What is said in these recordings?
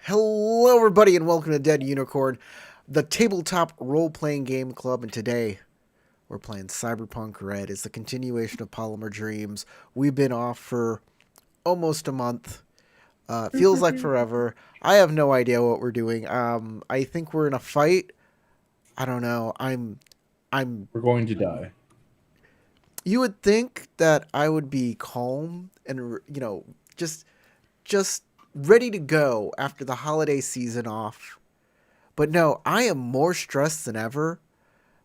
Hello, everybody, and welcome to Dead Unicorn, the tabletop role-playing game club. And today, we're playing Cyberpunk Red. It's the continuation of Polymer Dreams. We've been off for almost a month. Feels like forever. I have no idea what we're doing. I think we're in a fight. I don't know. I'm. We're going to die. You would think that I would be calm and just ready to go after the holiday season off. But no, I am more stressed than ever.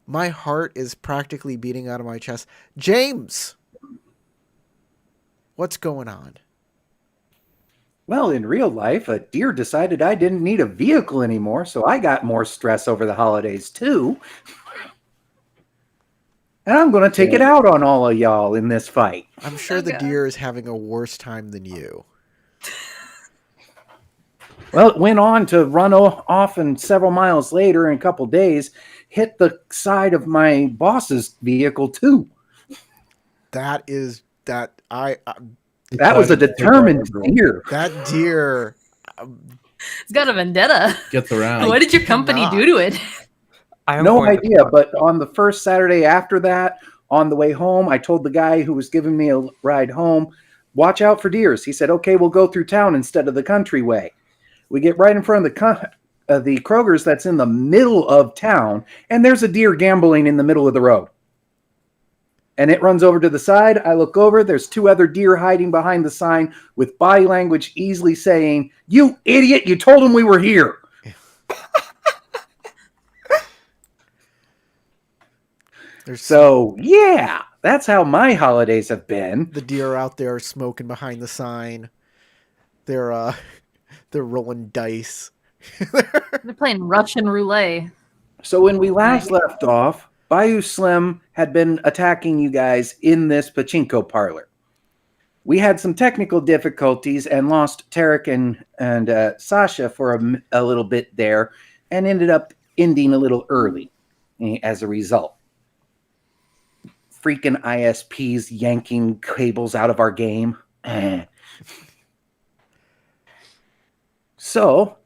My heart is practically beating out of my chest. James, what's going on? Well, in real life, a deer decided I didn't need a vehicle anymore, so I got more stress over the holidays too. And I'm going to take it out on all of y'all in this fight. I'm sure the deer is having a worse time than you. Well, it went on to run off, and several miles later, in a couple days, hit the side of my boss's vehicle too. That was a determined deer. That deer. It's got a vendetta. Gets around. What did your company do to it? I have no idea, but on the first Saturday after that, on the way home, I told the guy who was giving me a ride home, watch out for deers. He said, okay, we'll go through town instead of the country way. We get right in front of the Kroger's that's in the middle of town, and there's a deer gambling in the middle of the road. And it runs over to the side. I look over. There's two other deer hiding behind the sign with body language easily saying, "You idiot, you told him we were here." So, yeah, that's how my holidays have been. The deer out there smoking behind the sign. They're rolling dice. They're playing Russian roulette. So when we last left off, Bayou Slim had been attacking you guys in this pachinko parlor. We had some technical difficulties and lost Tarek and Sasha for a little bit there and ended up ending a little early as a result. Freaking ISPs yanking cables out of our game. So,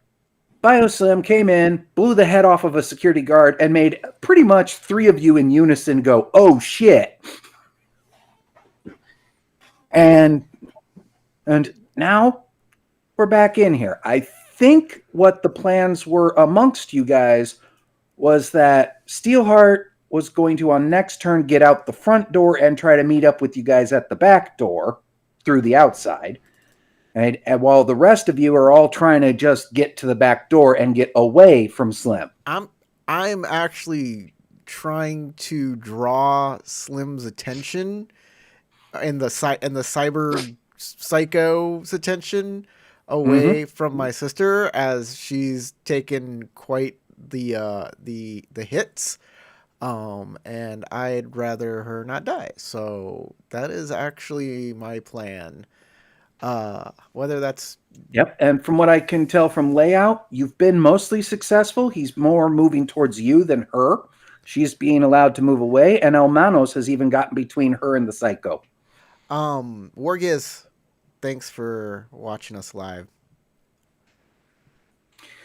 BioSlim came in, blew the head off of a security guard, and made pretty much three of you in unison go, "Oh shit!" And now we're back in here. I think what the plans were amongst you guys was that Steelheart was going to, on next turn, get out the front door and try to meet up with you guys at the back door through the outside. And while the rest of you are all trying to just get to the back door and get away from Slim. I'm actually trying to draw Slim's attention and the cyber psycho's attention away from my sister, as she's taken quite the hits. And I'd rather her not die. So that is actually my plan. Whether that's... Yep, and from what I can tell from layout, you've been mostly successful. He's more moving towards you than her. She's being allowed to move away, and El Manos has even gotten between her and the psycho. Wargiz, thanks for watching us live.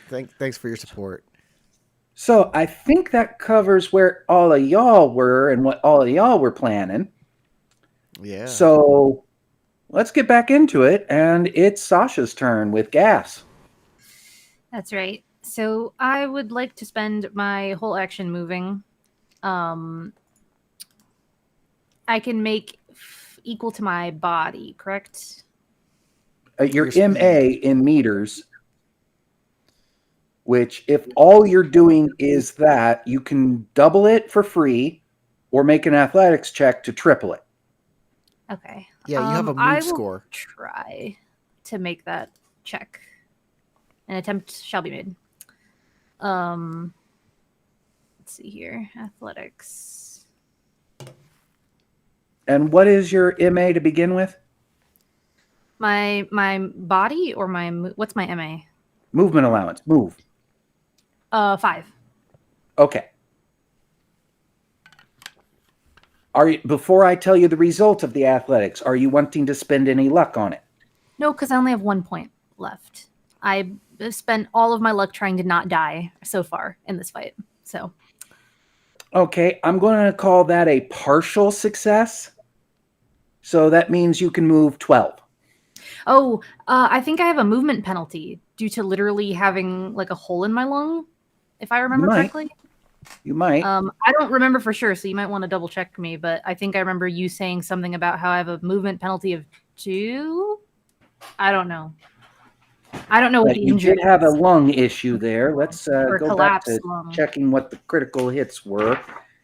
Thanks for your support. So I think that covers where all of y'all were and what all of y'all were planning. Yeah. So let's get back into it, and it's Sasha's turn with gas. That's right. So I would like to spend my whole action moving. I can make equal to my body, correct? Your MA in meters, which if all you're doing is that, you can double it for free or make an athletics check to triple it. Okay. Yeah, you have a move score. Try to make that check. An attempt shall be made. Let's see here. Athletics. And what is your MA to begin with? My body or what's my MA? Movement allowance. Move. 5. Okay. Before I tell you the result of the athletics, are you wanting to spend any luck on it? No, because I only have 1 point left. I spent all of my luck trying to not die so far in this fight. So Okay, I'm going to call that a partial success. So that means you can move 12. I think I have a movement penalty due to literally having like a hole in my lung, if I remember correctly. You might. I don't remember for sure, so you might want to double check me, but I think I remember you saying something about how I have a movement penalty of 2. I don't know. I don't know what the You injury did have a is. lung issue there. Let's Or go back collapsed to lung. checking what the critical hits were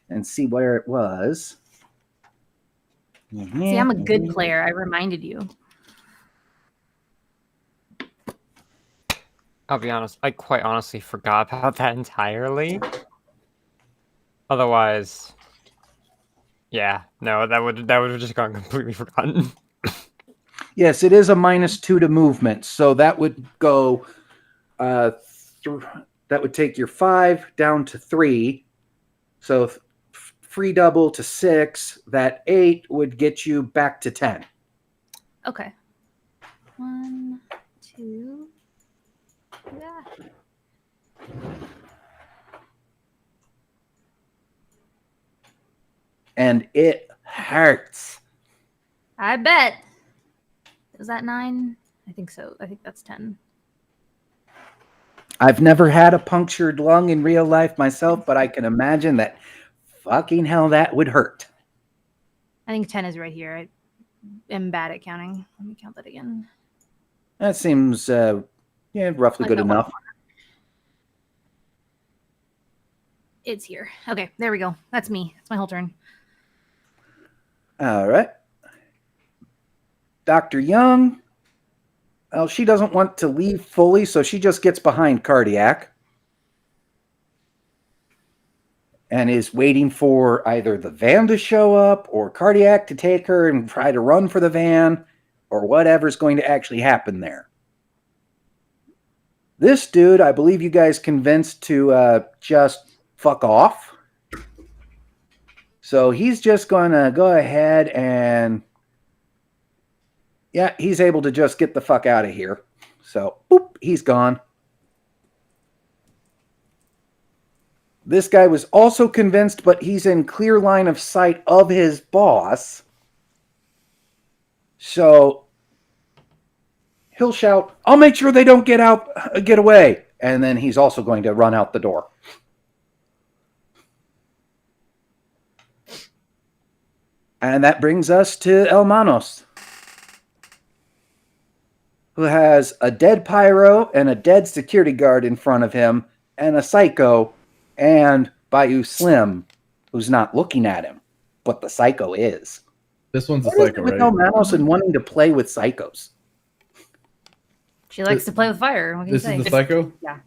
and see where it was. See, I'm a good player. I reminded you. I'll be honest, I quite honestly forgot about that entirely. Otherwise, yeah, no, that would have just gone completely forgotten. Yes, it is a -2 to movement, so that would go. That would take your 5 down to 3. So free double to 6. That 8 would get you back to 10. Okay. 1, 2. Yeah. And it hurts. I bet. Is that 9? I think so. I think that's 10. I've never had a punctured lung in real life myself, but I can imagine that fucking hell that would hurt. I think 10 is right here. I am bad at counting. Let me count that again. That seems, roughly good enough. It's here. Okay, there we go. That's me. That's my whole turn. All right. Dr. Young. Well, she doesn't want to leave fully, so she just gets behind Cardiac and is waiting for either the van to show up or Cardiac to take her and try to run for the van or whatever's going to actually happen there. This dude, I believe you guys convinced to just fuck off. So he's just going to go ahead and... yeah, he's able to just get the fuck out of here. So, boop, he's gone. This guy was also convinced, but he's in clear line of sight of his boss. So, he'll shout, "I'll make sure they don't get away." And then he's also going to run out the door. And that brings us to El Manos, who has a dead pyro and a dead security guard in front of him, and a psycho, and Bayou Slim, who's not looking at him, but the psycho is. This one's a What is psycho, it with right? El Manos and wanting to play with psychos? She likes to play with fire. What can you This say? is the psycho? Yeah.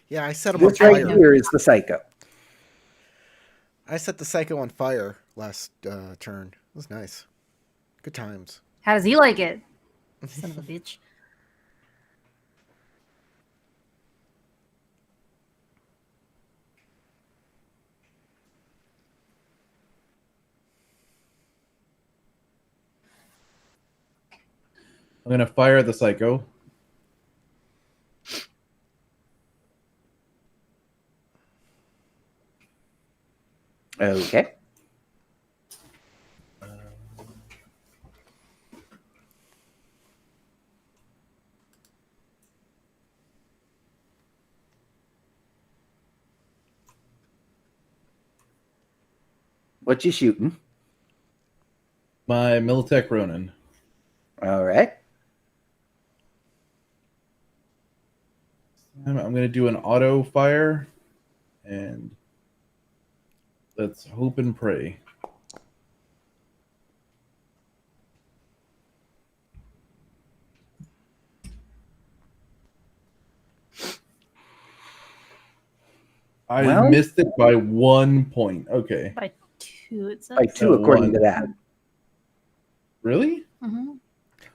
Yeah, I set him on This right fire. here is the psycho. I set the psycho on fire last turn. It was nice. Good times. How does he like it? Son of a bitch. I'm gonna fire the psycho. Okay. What you shooting? My Militech Ronin. All right. I'm gonna do an auto fire, and let's hope and pray. I missed it by 1 point. Okay. By 2, it says. By 2, So according 1. to that. Really? Mm-hmm.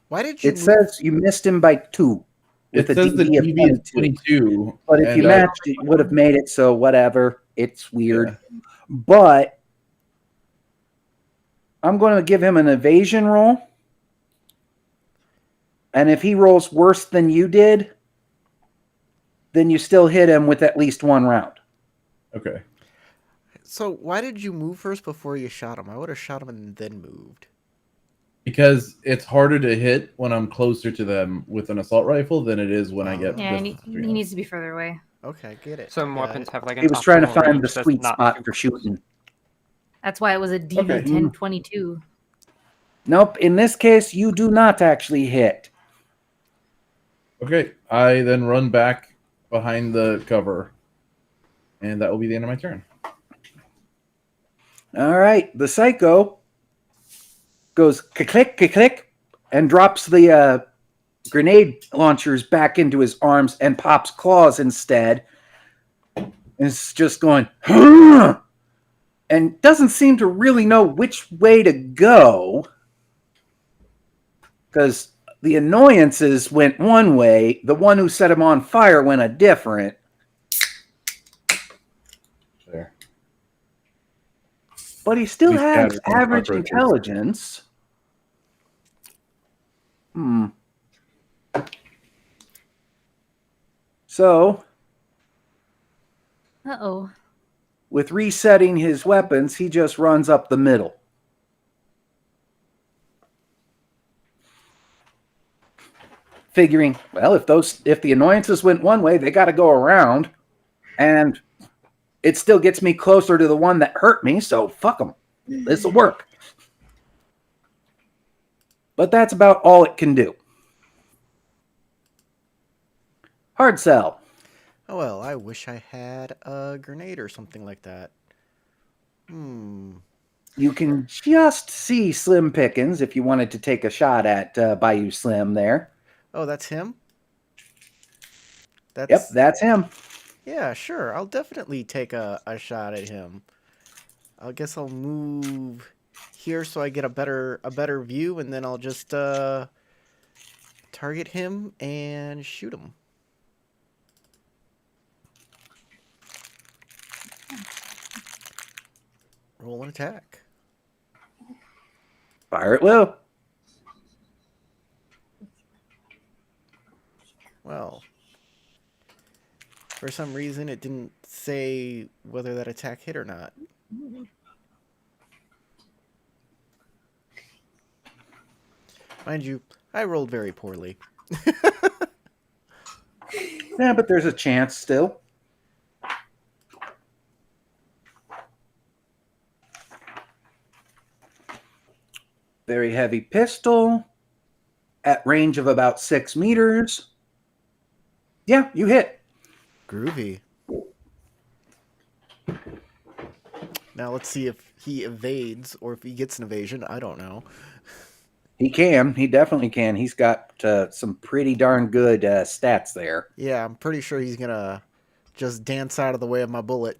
Why did you? It says you missed him by 2. It With a says the DB of DB is 22. But if you and, matched it, you would have made it, so whatever. It's weird. Yeah. But I'm going to give him an evasion roll. And if he rolls worse than you did, then you still hit him with at least one round. Okay. So why did you move first before you shot him? I would have shot him and then moved. Because it's harder to hit when I'm closer to them with an assault rifle than it is when I get Yeah, distance he between needs to be further away. Okay, get it. Some Got weapons it. have like an He was trying to optimal find the range that's sweet not spot too for close. shooting. That's why it was a Okay. DV1022. Nope, in this case, you do not actually hit. Okay, I then run back behind the cover, and that will be the end of my turn. All right, the psycho goes click, click, and drops the grenade launchers back into his arms and pops claws instead. And it's just going, "Huh!" And doesn't seem to really know which way to go because the annoyances went one way, the one who set him on fire went a different. There. But he still At least has scattered some average cockroaches. intelligence. So, Uh-oh. with resetting his weapons, he just runs up the middle. Figuring, well, if the annoyances went one way, they got to go around, and it still gets me closer to the one that hurt me, so fuck them. This will work. But that's about all it can do. Hard sell. Oh well, I wish I had a grenade or something like that. You can just see Slim Pickens if you wanted to take a shot at Bayou Slim there. Oh, that's him? Yep, that's him. Yeah, sure. I'll definitely take a shot at him. I guess I'll move here so I get a better view, and then I'll just target him and shoot him. Roll an attack. Fire it low. Well, for some reason it didn't say whether that attack hit or not. Mind you, I rolled very poorly. Yeah, but there's a chance still. Very heavy pistol at range of about 6 meters. Yeah, you hit. Groovy. Now let's see if he evades or if he gets an evasion. I don't know. He can. He definitely can. He's got some pretty darn good stats there. Yeah, I'm pretty sure he's gonna just dance out of the way of my bullet.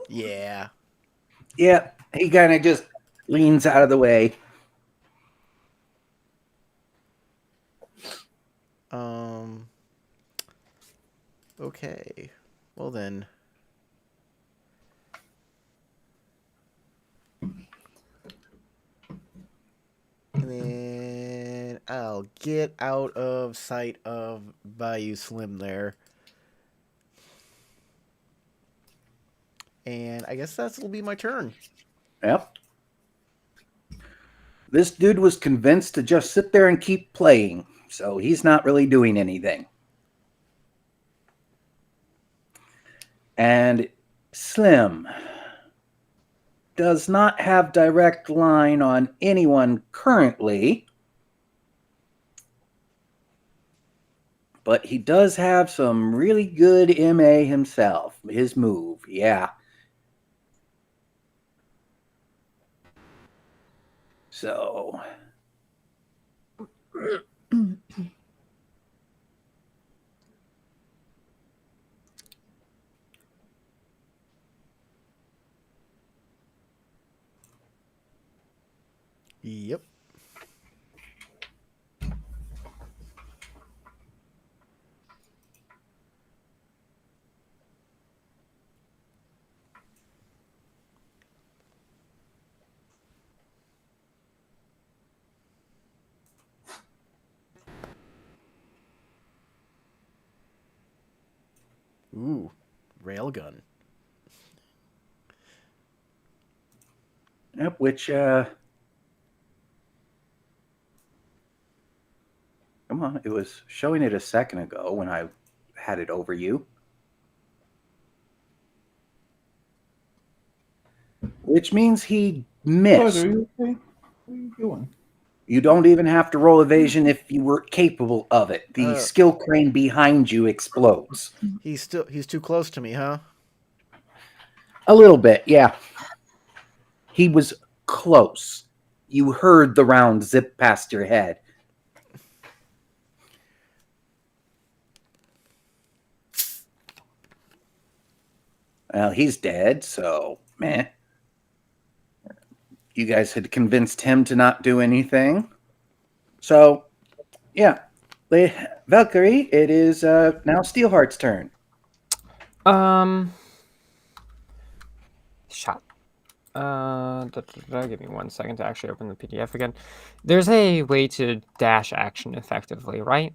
Yeah. Yeah, he kind of just leans out of the way. Okay. Well then. And then I'll get out of sight of Bayou Slim there. And I guess that'll be my turn. Yep. This dude was convinced to just sit there and keep playing, so he's not really doing anything. And Slim does not have direct line on anyone currently, but he does have some really good MA himself. His move, yeah. So Yep. Ooh, railgun. Yep, which come on, it was showing it a second ago when I had it over you. Which means he Bud, missed. are you okay? What are you doing? You don't even have to roll evasion if you were capable of it. The skill crane behind you explodes. He's too close to me, huh? A little bit, yeah. He was close. You heard the round zip past your head. Well, he's dead, so meh. You guys had convinced him to not do anything. So, yeah. Valkyrie, it is now Steelheart's turn. Shot. Give me 1 second to actually open the PDF again. There's a way to dash action effectively, right?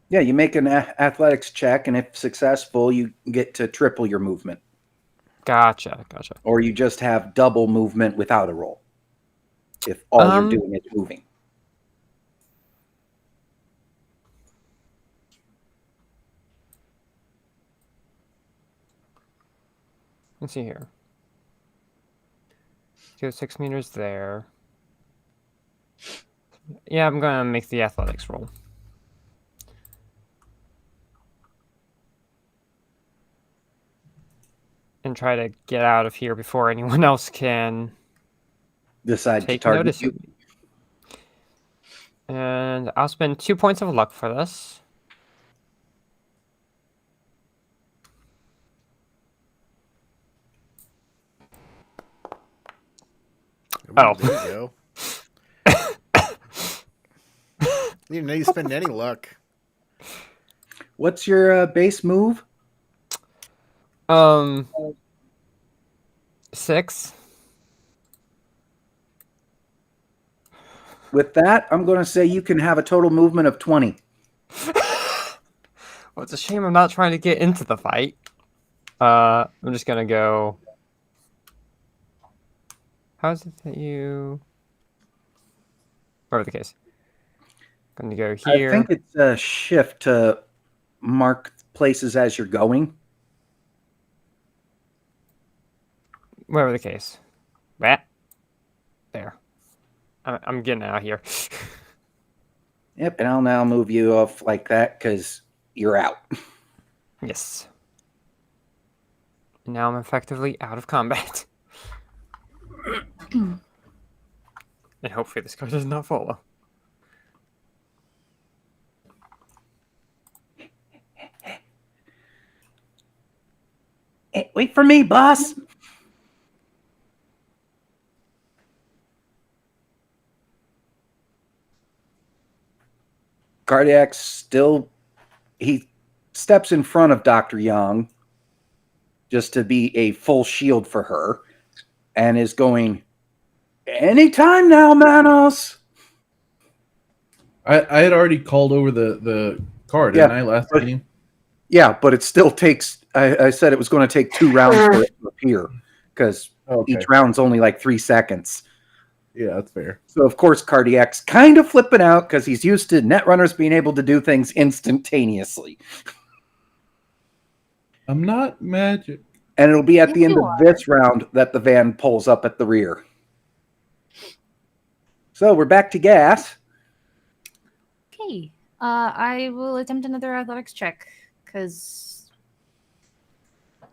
Yeah, you make an athletics check, and if successful, you get to triple your movement. Gotcha. Or you just have double movement without a roll. If all you're doing is moving. Let's see here. Go 6 meters there. Yeah, I'm gonna make the athletics roll. And try to get out of here before anyone else can Decide to take target notice you. of me. And I'll spend 2 points of luck for this. Oh. There you go. You didn't know you spend any luck. What's your base move? 6. With that, I'm going to say you can have a total movement of 20. Well, it's a shame I'm not trying to get into the fight. I'm just gonna go. How is it that you? Whatever the case. I'm gonna go here. I think it's a shift to mark places as you're going. Whatever the case. That. There. I'm getting out of here. Yep, and I'll now move you off like that because you're out. Yes. And now I'm effectively out of combat. And hopefully this card does not follow. Hey, wait for me, boss. Cardiac still, he steps in front of Dr. Young just to be a full shield for her and is going, anytime now, Manos. I had already called over the card, didn't I, last meeting? Yeah, but it still takes, I said it was going to take 2 rounds for it to appear because each round's only like 3 seconds. Yeah, that's fair. So, of course, Cardiac's kind of flipping out because he's used to Netrunners being able to do things instantaneously. I'm not magic. And it'll be at the end of are. this round that the van pulls up at the rear. So, we're back to gas. Okay. I will attempt another athletics check because I'm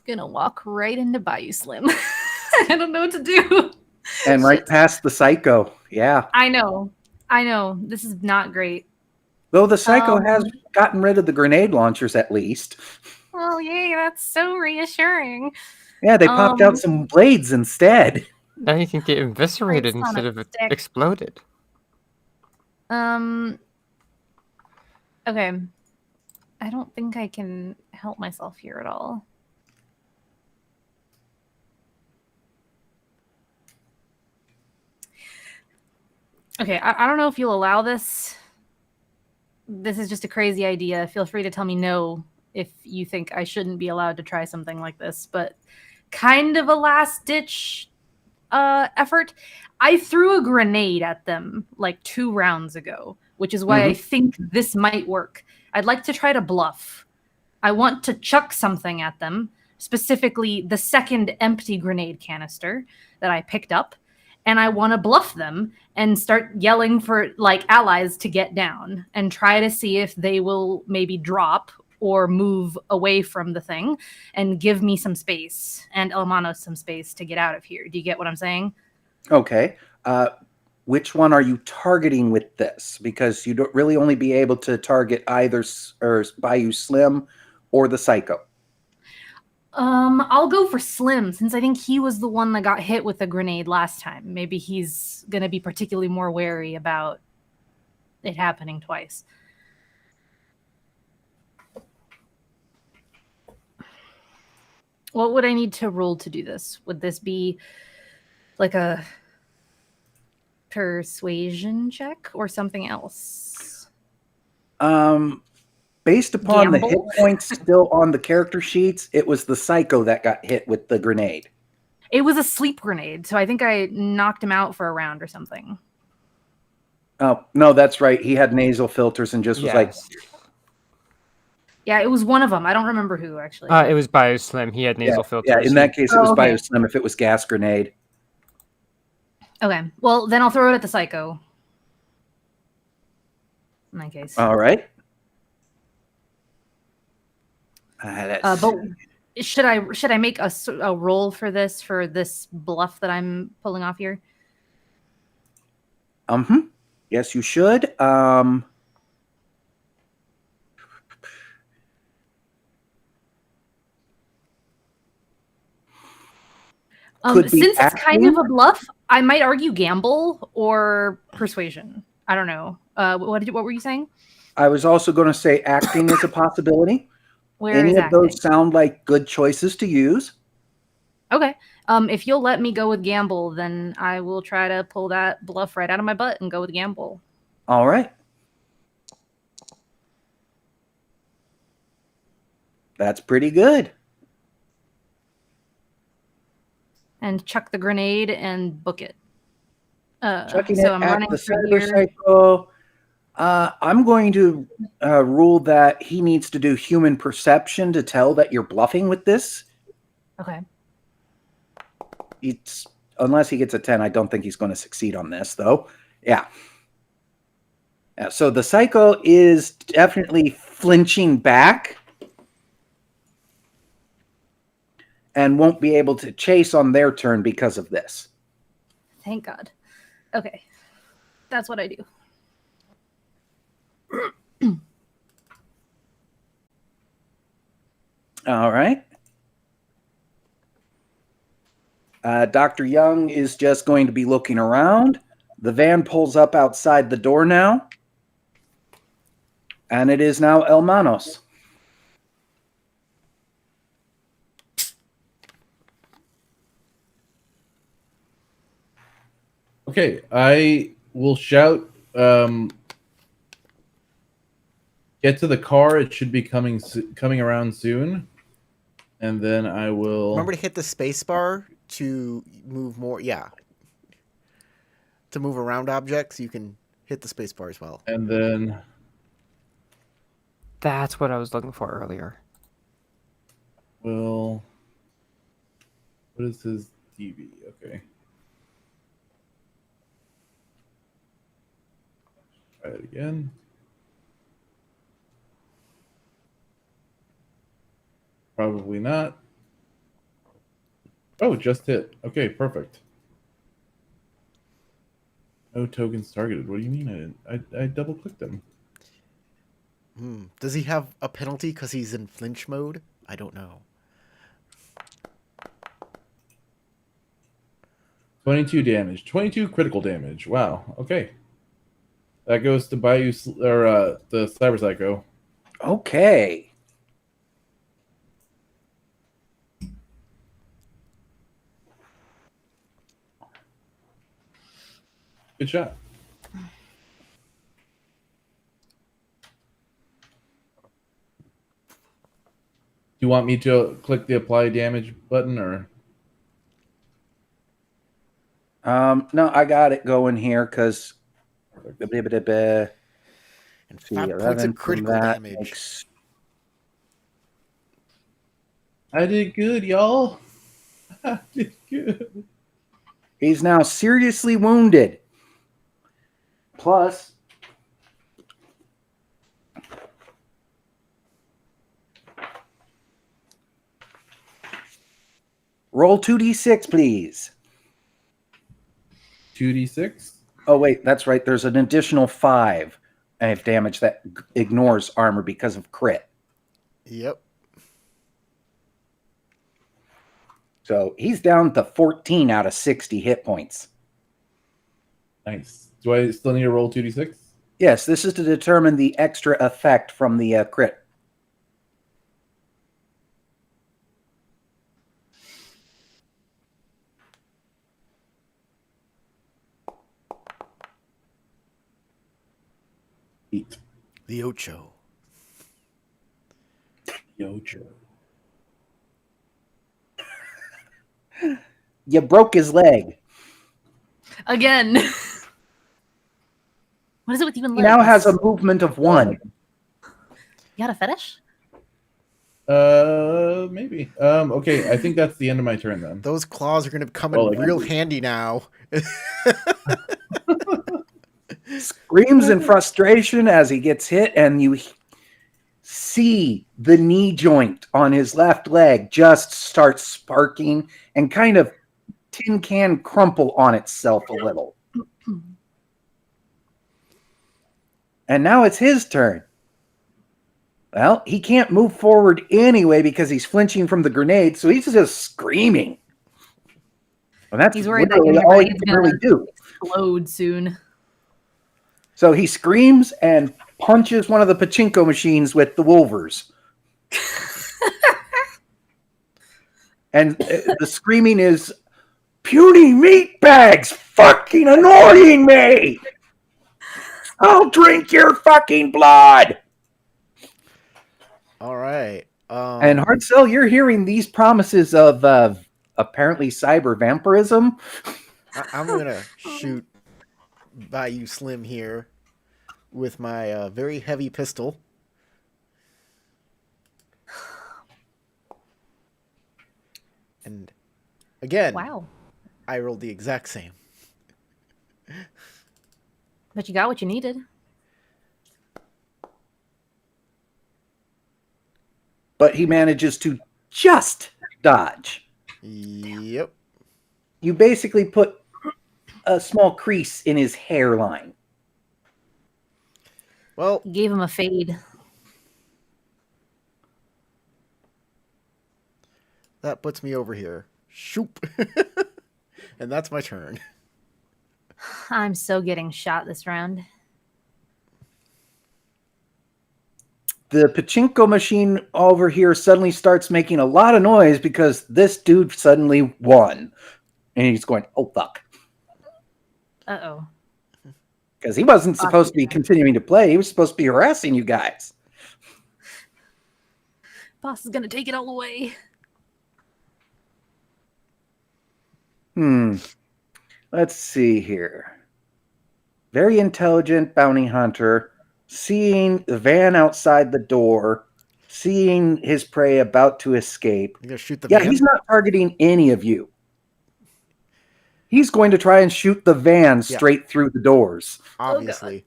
gonna walk right into Bayou Slim. I don't know what to do. And right past the Psycho. Yeah. I know. This is not great. Though the Psycho has gotten rid of the grenade launchers at least. Well, yay, that's so reassuring. Yeah, they popped out some blades instead. Now you can get eviscerated Christ on instead a of stick. exploded. Okay. I don't think I can help myself here at all. Okay, I don't know if you'll allow this. This is just a crazy idea. Feel free to tell me no if you think I shouldn't be allowed to try something like this, but kind of a last ditch effort. I threw a grenade at them like 2 rounds ago, which is why I think this might work. I'd like to try to bluff. I want to chuck something at them, specifically the second empty grenade canister that I picked up, and I want to bluff them and start yelling for like allies to get down and try to see if they will maybe drop or move away from the thing and give me some space and Elmanos some space to get out of here. Do you get what I'm saying? Okay. Which one are you targeting with this? Because you don't really only be able to target either Bayou Slim or the Psycho. I'll go for Slim since I think he was the one that got hit with the grenade last time. Maybe he's gonna be particularly more wary about it happening twice. What would I need to roll to do this? Would this be like a persuasion check or something else? Based upon Gamble? the hit points still on the character sheets, it was the Psycho that got hit with the grenade. It was a sleep grenade, so I think I knocked him out for a round or something. Oh, no, that's right. He had nasal filters and just was like, Yes. Yeah, it was one of them. I don't remember who, actually. It was Bayou Slim. He had nasal filters. yeah, in that case, it was Oh, okay. Bayou Slim if it was gas grenade. Okay, well, then I'll throw it at the Psycho. In that case. All right. But should I make a roll for this bluff that I'm pulling off here? Yes, you should. Could be Since it's kind acting. of a bluff, I might argue gamble or persuasion. I don't know. What were you saying? I was also going to say acting is a possibility. Where Any is of acting? those sound like good choices to use. Okay. If you'll let me go with gamble, then I will try to pull that bluff right out of my butt and go with gamble. All right. That's pretty good. And chuck the grenade and book it. Chucking so it I'm at running the through here. Cyberpsycho. I'm going to rule that he needs to do human perception to tell that you're bluffing with this. Okay. Unless he gets a 10, I don't think he's going to succeed on this, though. Yeah. So the Psycho is definitely flinching back and won't be able to chase on their turn because of this. Thank God. Okay. That's what I do. All right. Dr. Young is just going to be looking around. The van pulls up outside the door now. And it is now Elmanos. Okay, I will shout, get to the car. It should be coming around soon. And then I will... Remember to hit the space bar to move more. Yeah. To move around objects, you can hit the space bar as well. And then... That's what I was looking for earlier. Well... What is his DV? Okay. Try it again. Probably not. Oh, just hit. Okay, perfect. No tokens targeted. What do you mean I double clicked them? Does he have a penalty because he's in flinch mode? I don't know. 22 damage. 22 critical damage. Wow. Okay. That goes to Bayou or the Cyber Psycho. Okay. Good shot. you want me to click the apply damage button or? No, I got it going here because And 5 points 11 of from critical that damage. makes I did good, y'all. I did good. he's now seriously wounded. Plus, roll 2d6, please. 2d6. Oh, wait, that's right. There's an additional 5 of damage that ignores armor because of crit. Yep. So he's down to 14 out of 60 hit points. Nice. Do I still need to roll 2d6? Yes, this is to determine the extra effect from the crit. Eight. The Ocho. Yocho. You broke his leg. Again. What is it with you and He legs? now has a movement of 1. You got a fetish? Maybe. Okay, I think that's the end of my turn then. Those claws are going to come Well, in like- real handy now. Screams in frustration as he gets hit, and you see the knee joint on his left leg just start sparking and kind of tin can crumple on itself a little. And now it's his turn. Well, he can't move forward anyway because he's flinching from the grenade, so he's just screaming. And that's He's worried that literally your all he brain's can really do. Explode soon. So he screams and punches one of the pachinko machines with the wolvers. And the screaming is, "Puny meatbags fucking annoying me! I'll drink your fucking blood!" All right. And Hardsell, you're hearing these promises of apparently cyber vampirism. I'm going to shoot Bayou Slim here with my very heavy pistol. And again, Wow. I rolled the exact same. But you got what you needed. But he manages to just dodge. Yep. You basically put a small crease in his hairline. Well, You gave him a fade. that puts me over here. Shoop. And that's my turn. I'm so getting shot this round. The pachinko machine over here suddenly starts making a lot of noise because this dude suddenly won. And he's going, "Oh, fuck." Uh-oh. Because he wasn't supposed to be continuing to play. He was supposed to be harassing you guys. Boss is going to take it all away. Let's see here. Very intelligent bounty hunter, seeing the van outside the door, seeing his prey about to escape. You gonna shoot the Yeah, van? he's not targeting any of you. He's going to try and shoot the van straight through the doors. Obviously.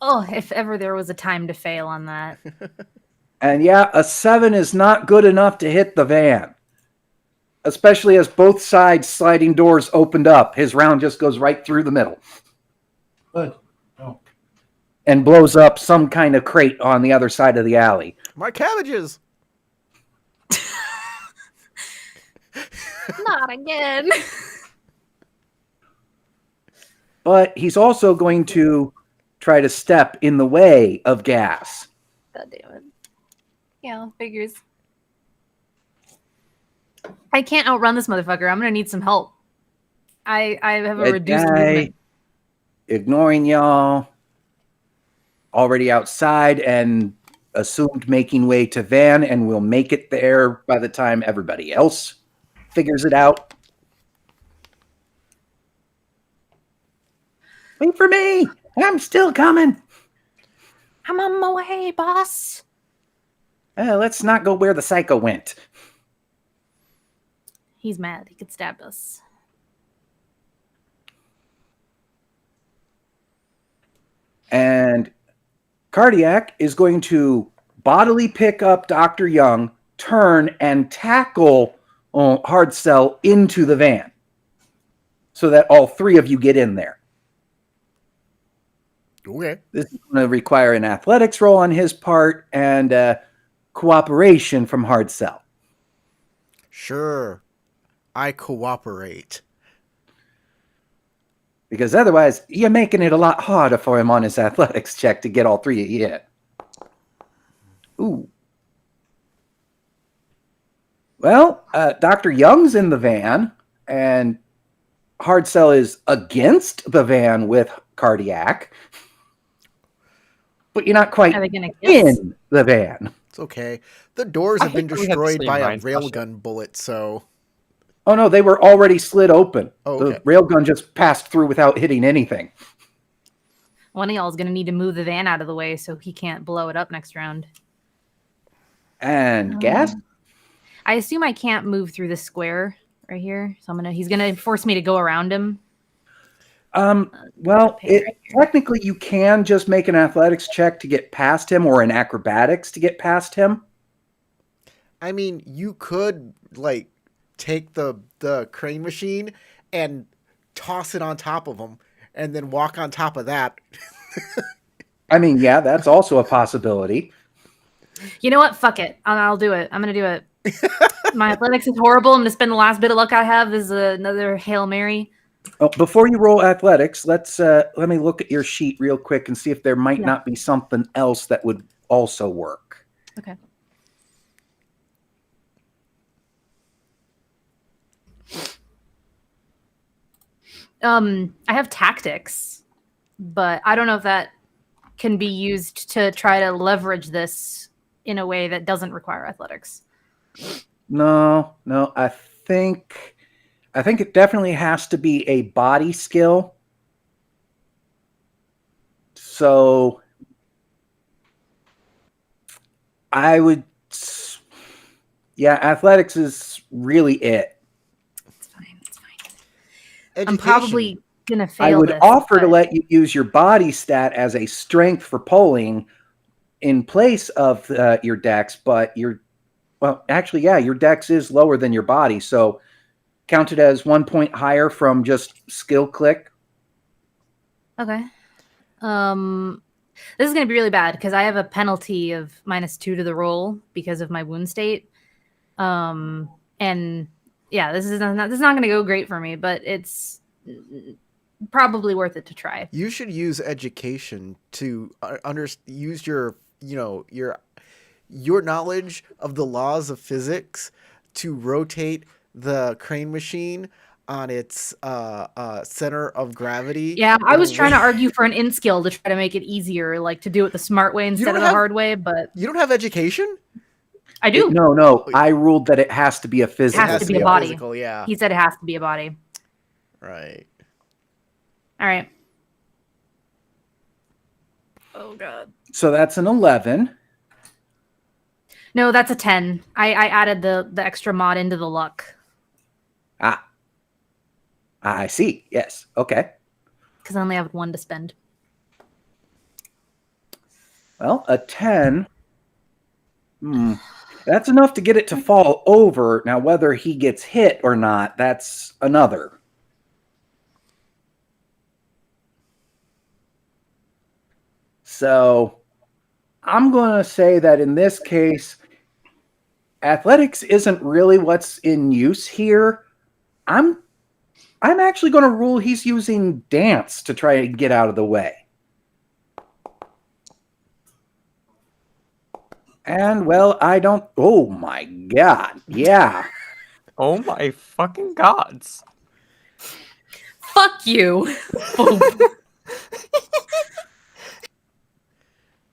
Oh, if ever there was a time to fail on that. And yeah, a 7 is not good enough to hit the van. Especially as both sides sliding doors opened up. His round just goes right through the middle. But oh, And blows up some kind of crate on the other side of the alley. My cabbages. Not again. But he's also going to try to step in the way of gas. God damn it. Yeah, figures. I can't outrun this motherfucker. I'm gonna need some help. I have a Red reduced guy, movement. ignoring y'all, already outside and assumed making way to van, and will make it there by the time everybody else figures it out. Wait for me. I'm still coming. I'm on my way, boss. Let's not go where the psycho went. He's mad. He could stab us. And Cardiac is going to bodily pick up Dr. Young, turn, and tackle Hard Cell into the van so that all three of you get in there. Okay. This is going to require an athletics roll on his part and cooperation from Hard Cell. Sure. I cooperate. Because otherwise, you're making it a lot harder for him on his athletics check to get all three of you in. Ooh. Well, Dr. Young's in the van, and Hard Cell is against the van with Cardiac. But you're not quite Are they gonna kiss? in the van. It's okay. The doors I have been hate that we had the destroyed same by a mind discussion. railgun bullet, so Oh, no, they were already slid open. Oh, The okay. railgun just passed through without hitting anything. One of y'all is gonna need to move the van out of the way so he can't blow it up next round. And gas? I assume I can't move through the square right here, so he's gonna force me to go around him. Well, technically you can just make an athletics check to get past him or an acrobatics to get past him. I mean, you could like take the crane machine and toss it on top of him and then walk on top of that. I mean, yeah, that's also a possibility. You know what? Fuck it. I'll do it. I'm gonna do it. My athletics is horrible. I'm gonna spend the last bit of luck I have. This is another Hail Mary. Oh, before you roll athletics, let me look at your sheet real quick and see if there might not be something else that would also work. Okay. I have tactics, but I don't know if that can be used to try to leverage this in a way that doesn't require athletics. No, I think it definitely has to be a body skill. So I would, yeah, athletics is really it. It's fine. Education. I'm probably gonna fail. I would this, offer to but- let you use your body stat as a strength for pulling in place of your dex, but your dex is lower than your body, so count it as 1 point higher from just skill click. Okay. This is gonna be really bad because I have a penalty of -2 to the roll because of my wound state. And yeah, this is not gonna go great for me, but it's probably worth it to try. You should use education to use your your knowledge of the laws of physics to rotate the crane machine on its center of gravity. Yeah, I was trying to argue for an in skill to try to make it easier, like to do it the smart way instead of the hard way, but You don't have education? I do. No, I ruled that it has to be a It physical. has to be a body. Physical, yeah. He said it has to be a body. Right. All right. Oh god. So that's an 11. No, that's a 10. I added the extra mod into the luck I see. Yes. Okay. because I only have 1 to spend. Well, a 10. That's enough to get it to fall over. Now, whether he gets hit or not, that's another. So I'm going to say that in this case, athletics isn't really what's in use here. I'm actually going to rule he's using dance to try and get out of the way. And, well, I don't... Oh, my God. Yeah. Oh my fucking gods. Fuck you. Boom.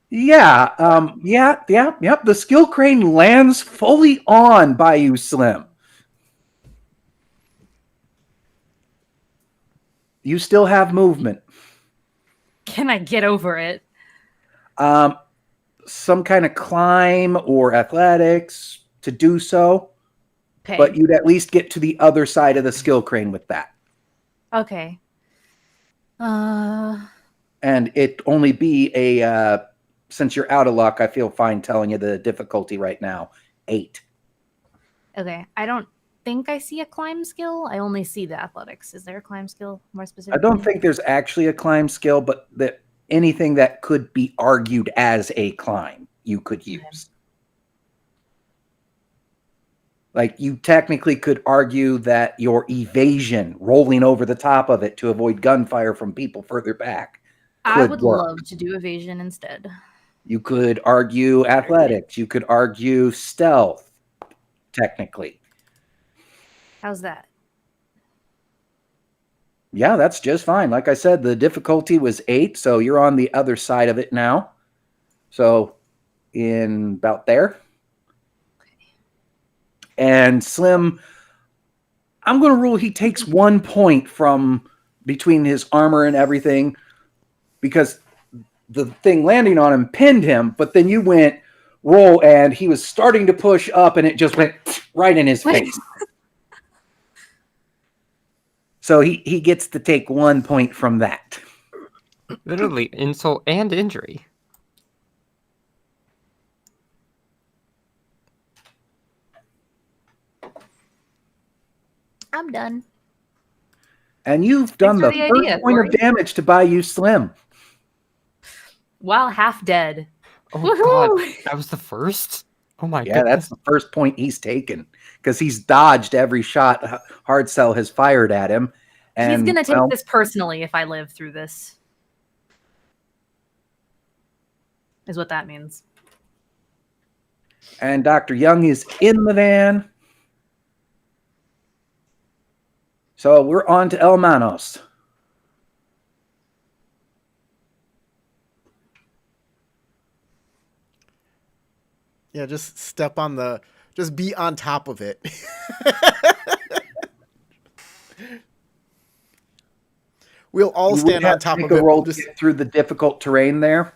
Yep. The skill crane lands fully on Bayou Slim. You still have movement. Can I get over it? Some kind of climb or athletics to do so, Okay. but you'd at least get to the other side of the skill crane with that. Okay. And it only be a since you're out of luck, I feel fine telling you the difficulty right now. 8. Okay. I don't think I see a climb skill. I only see the athletics. Is there a climb skill more I specifically? don't think there's actually a climb skill, but that anything that could be argued as a climb, you could use. Like you technically could argue that your evasion, rolling over the top of it to avoid gunfire from people further back, I could would work. love to do evasion instead. You could argue athletics. You could argue stealth, technically. How's that? Yeah, that's just fine. Like I said, the difficulty was 8, so you're on the other side of it now. So in about there. And Slim, I'm going to rule he takes 1 point from between his armor and everything because the thing landing on him pinned him, but then you went roll and he was starting to push up and it just went right in his face. So he gets to take 1 point from that. Literally insult and injury. I'm done. And you've done the for the first idea, point of Corey. damage to Bayou Slim. While half dead. Oh Woohoo! god, that was the first? Oh my Yeah, goodness. that's the first point he's taken because he's dodged every shot Hard Cell has fired at him. And, He's gonna take well, this personally if I live through this. Is what that means. And Dr. Young is in the van. So we're on to El Manos. Yeah, just just be on top of it. We'll all You would stand have on to top make of a it. roll to get through the difficult terrain there.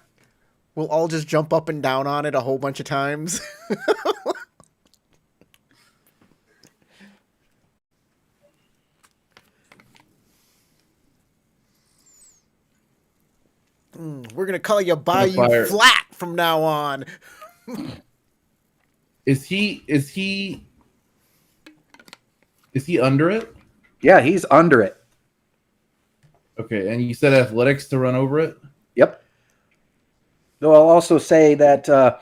We'll all just jump up and down on it a whole bunch of times. We're gonna call you Bayou fire. Flat from now on. Is he under it? Yeah, he's under it. Okay, and you said athletics to run over it? Yep. Though I'll also say that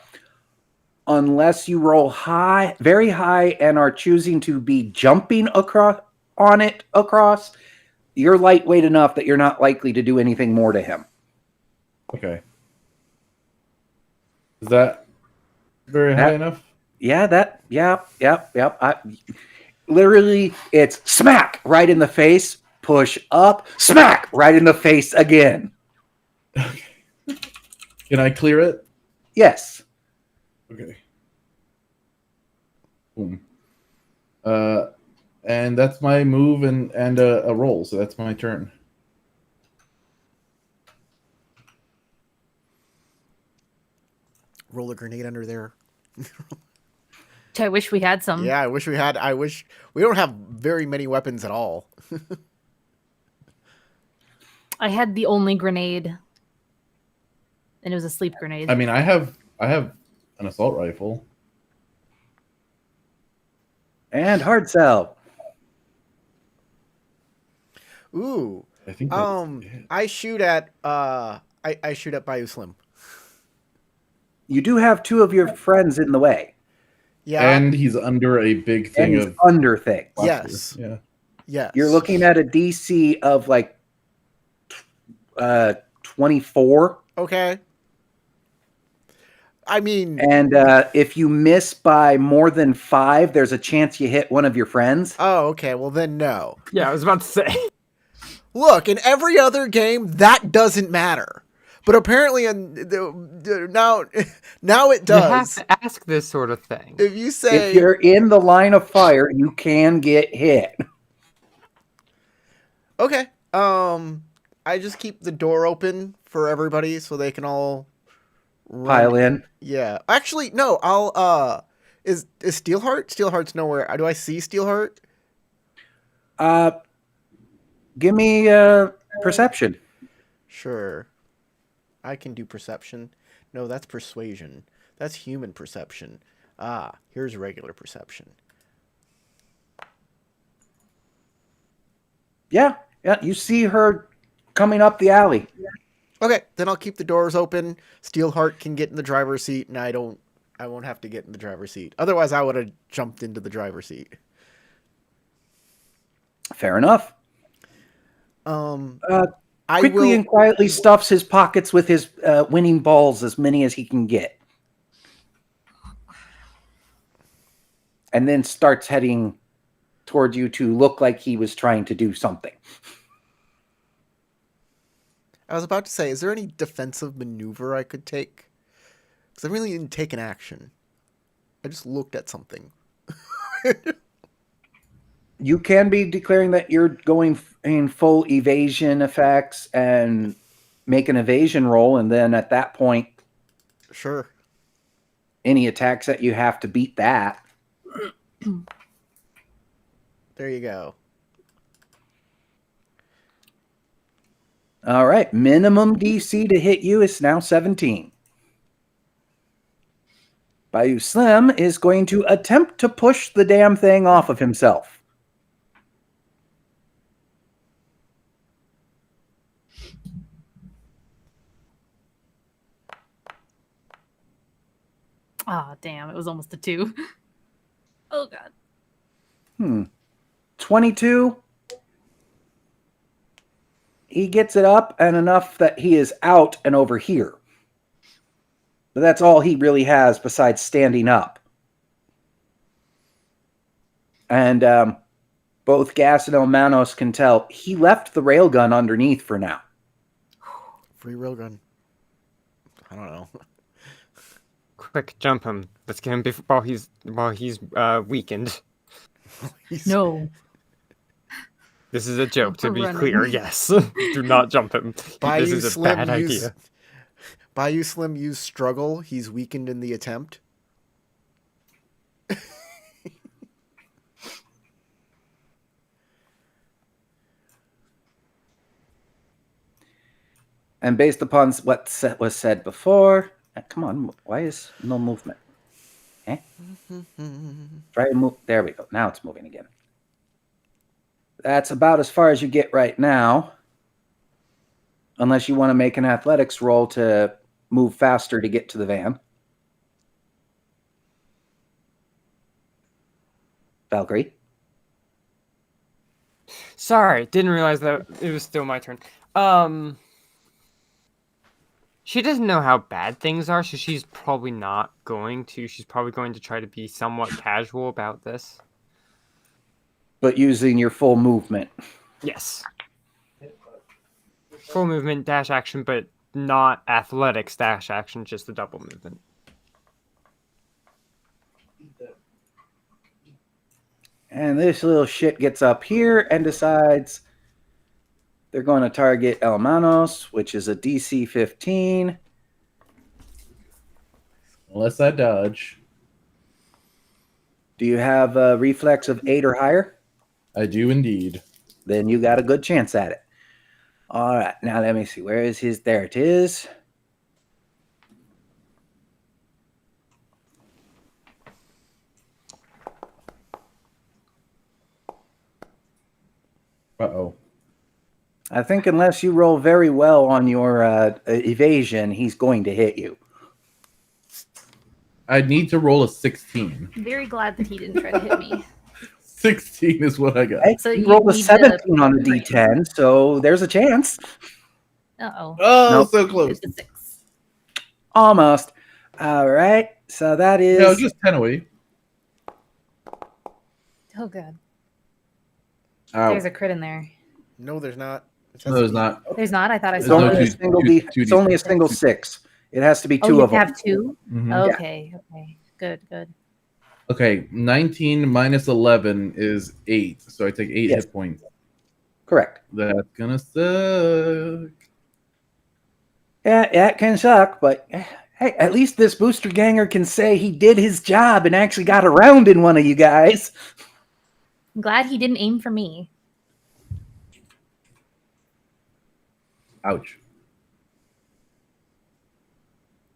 unless you roll high, very high, and are choosing to be jumping across, you're lightweight enough that you're not likely to do anything more to him. Okay. Is that very high enough? Yeah, yep. Literally, it's smack right in the face, push up, smack right in the face again. Can I clear it? Yes. Okay. Boom. And that's my move and a roll, so that's my turn. Roll a grenade under there. I wish we had some. Yeah, I wish we don't have very many weapons at all. I had the only grenade. And it was a sleep grenade. I mean, I have an assault rifle. And hard sell. Ooh. I think that's it. I shoot at I shoot at Bayou Slim. You do have 2 of your friends in the way. Yeah. And he's under a big And thing he's of under things. Yes. Yeah. Yes. You're looking at a DC of like 24. Okay. I mean, And if you miss by more than 5, there's a chance you hit one of your friends. oh, okay. Well, then no. Yeah, I was about to say. Look, in every other game, that doesn't matter. But apparently, now it You have does. to ask this sort of thing. If you If say, you're in the line of fire, you can get hit. okay, I just keep the door open for everybody so they can all Pile in. Yeah. Actually, no. I'll. Is Steelheart? Steelheart's nowhere. Do I see Steelheart? Give me perception. Sure. I can do perception. No, that's persuasion. That's human perception. Ah, here's regular perception. Yeah, you see her coming up the alley. Okay, then I'll keep the doors open. Steelheart can get in the driver's seat, and I won't have to get in the driver's seat. Otherwise, I would have jumped into the driver's seat. Fair enough. I Quickly will. and quietly stuffs his pockets with his winning balls, as many as he can get. And then starts heading toward you to look like he was trying to do something. I was about to say, is there any defensive maneuver I could take? Because I really didn't take an action. I just looked at something. You can be declaring that you're going in full evasion effects and make an evasion roll, and then at that point, Sure. any attacks that you have to beat that. There you go. All right, minimum DC to hit you is now 17. Bayou Slim is going to attempt to push the damn thing off of himself. Oh, damn. It was almost a 2. Oh, God. 22. He gets it up and enough that he is out and over here. But that's all he really has besides standing up. And both Gas and Elmanos can tell he left the railgun underneath for now. Free railgun. I don't know. Quick, jump him. Let's get him while he's weakened. No. This is a joke, to be Running. clear. Yes, do not jump him. Bayou This is a Slim bad idea. Bayou Slim used struggle. He's weakened in the attempt. And based upon what was said before, come on, why is no movement? Eh? Try to move. There we go. Now it's moving again. That's about as far as you get right now. Unless you want to make an athletics roll to move faster to get to the van. Valkyrie? Sorry, didn't realize that it was still my turn. She doesn't know how bad things are, so she's probably not going to. She's probably going to try to be somewhat casual about this. But using your full movement. Yes. Full movement, dash action, but not athletics dash action, just the double movement. And this little shit gets up here and decides they're going to target Elmanos, which is a DC 15. Unless I dodge. Do you have a reflex of 8 or higher? I do indeed. Then you got a good chance at it. All right, now let me see. Where is his? There it is. Uh-oh. I think unless you roll very well on your evasion, he's going to hit you. I need to roll a 16. Very glad that he didn't try to hit me. 16 is what I got. Hey, So you you rolled a need 17 on the right. D10, so there's a chance. Uh-oh. Oh, Nope. so close. It's a 6. Almost. All right. So that is. Yeah, it was just 10 away. Oh god. Ow. There's a crit in there. No, there's not. No, there's not. There's not. I thought I It's saw no only it. a single D. It's only a single 6. It has to be Oh, two you of them. have two. Mhm. Okay. Okay. Good. Good. Okay, 19 minus 11 is 8. So I take 8 Yes. hit points. Correct. That's gonna suck. Yeah, it can suck, but hey, at least this booster ganger can say he did his job and actually got around in one of you guys. I'm glad he didn't aim for me. Ouch.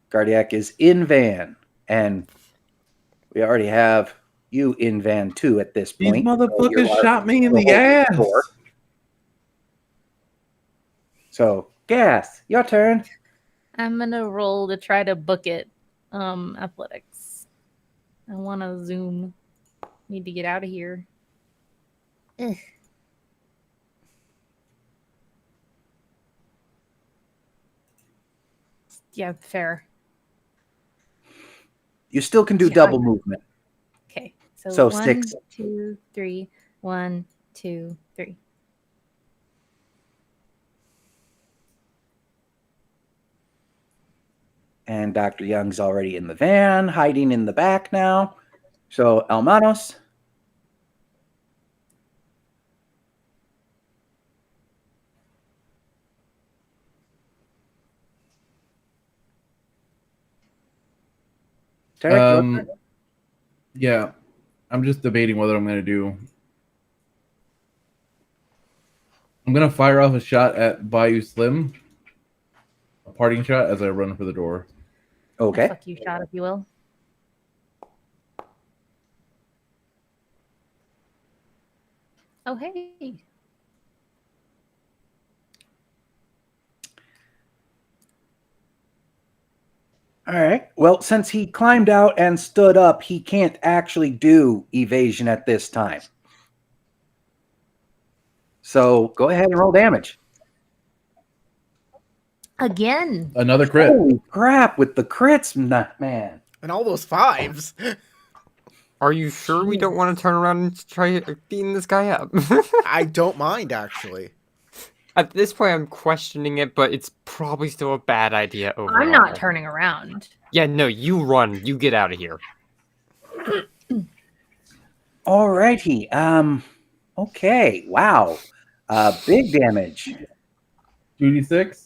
Cardiac is in van, and we already have you in van too at this These point. motherfuckers shot me in the ass. So, Gas, your turn. I'm gonna roll to try to book it. Athletics. I want to zoom. Need to get out of here. Ugh. Yeah, fair. You still can do Yeah. double movement. Okay. So, So 1, 6. 2, 3. 1, 2, 3. And Dr. Young's already in the van, hiding in the back now. So, Almanos. Tarek, your turn. Yeah, I'm just debating whether I'm gonna do. I'm gonna fire off a shot at Bayou Slim, a parting shot as I run for the door. Okay. Fuck you, shot, if you will. Oh, hey. All right. Well, since he climbed out and stood up, he can't actually do evasion at this time. So go ahead and roll damage. Again. Another crit. Holy crap with the crits, man. And all those 5s. Are you sure we don't want to turn around and try beating this guy up? I don't mind, actually. At this point, I'm questioning it, but it's probably still a bad idea overall. I'm not turning around. Yeah, no, you run. You get out of here. All righty. Okay. Wow. Big damage. 2d6.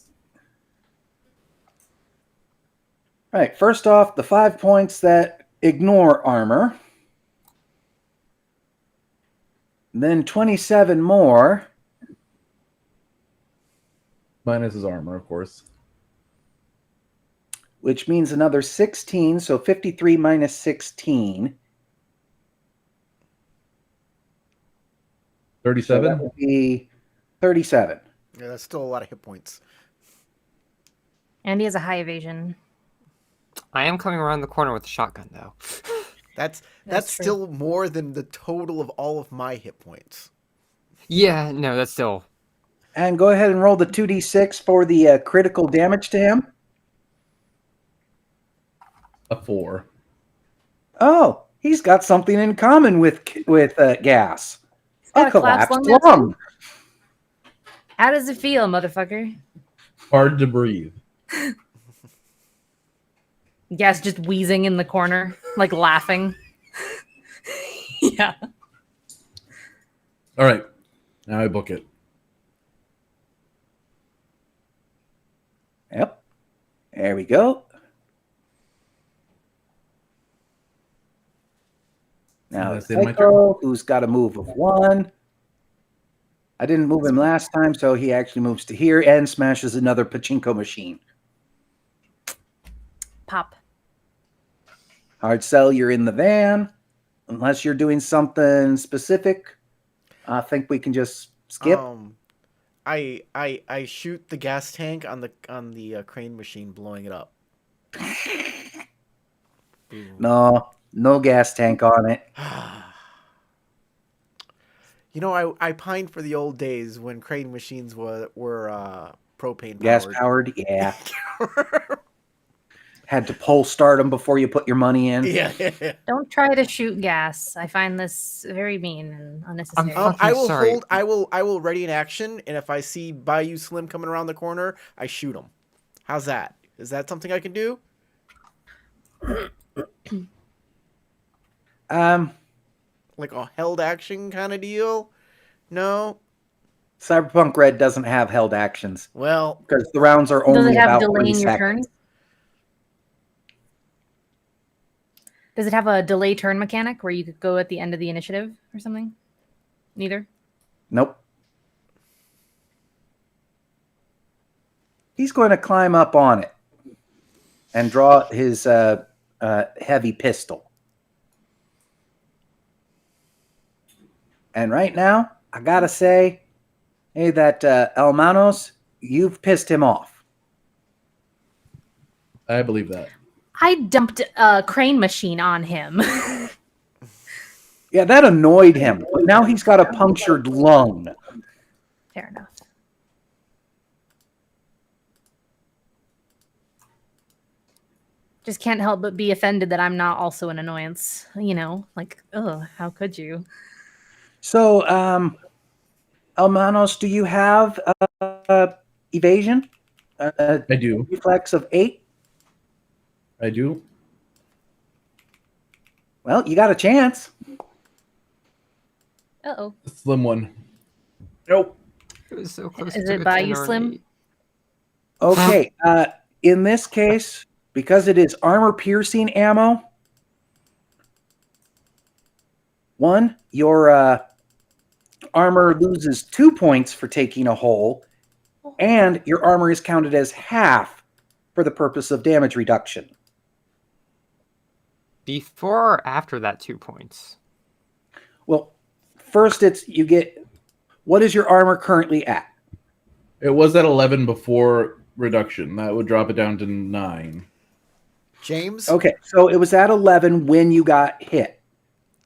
All right. First off, the 5 points that ignore armor. Then 27 more. Minus his armor, of course. Which means another 16. So 53 minus 16. 37. So that would be 37. Yeah, that's still a lot of hit points. And he has a high evasion. I am coming around the corner with a shotgun, though. That's That's true. still more than the total of all of my hit points. Yeah, no, that's still... And go ahead and roll the 2d6 for the critical damage to him. A 4. Oh, he's got something in common with Gas. got A a collapsed collapsed lung now, lung. How does it feel, motherfucker? Hard to breathe. Yes, just wheezing in the corner, like laughing. Yeah. All right. Now I book it. Yep. There we go. Now That's the end of my Psycho, who's got a move of 1. I didn't move him last time, so he actually moves to here and smashes another pachinko machine. Pop. Hard sell, you're in the van. Unless you're doing something specific, I think we can just skip. I shoot the gas tank on the crane machine, blowing it up. No gas tank on it. You know, I pine for the old days when crane machines were propane powered. Gas powered, yeah. Had to pull start them before you put your money in. Yeah. Don't try to shoot gas. I find this very mean and unnecessary. fucking I will sorry. hold. I will ready an action, and if I see Bayou Slim coming around the corner, I shoot him. How's that? Is that something I can do? Like a held action kind of deal? No. Cyberpunk Red doesn't have held actions Well, because the rounds are Does only it have about delay 3 in your seconds. turn? Does it have a delay turn mechanic where you could go at the end of the initiative or something? Neither. Nope. He's going to climb up on it and draw his heavy pistol. And right now, I gotta say, hey, that Hermanos, you've pissed him off. I believe that. I dumped a crane machine on him. Yeah, that annoyed him. But now he's got a punctured lung. Fair enough. Just can't help but be offended that I'm not also an annoyance. You know, like, oh, how could you? So, Hermanos, do you have evasion? I do. Reflex of 8? I do. Well, you got a chance. Uh-oh. Slim one. Nope. It was so close Is to it a Bayou 10 or an Slim? 8. Okay. In this case, because it is armor piercing ammo, 1, your armor loses 2 points for taking a hole, and your armor is counted as half for the purpose of damage reduction. Before or after that 2 points? Well, first you get, what is your armor currently at? It was at 11 before reduction. That would drop it down to 9. James. Okay, so it was at 11 when you got hit.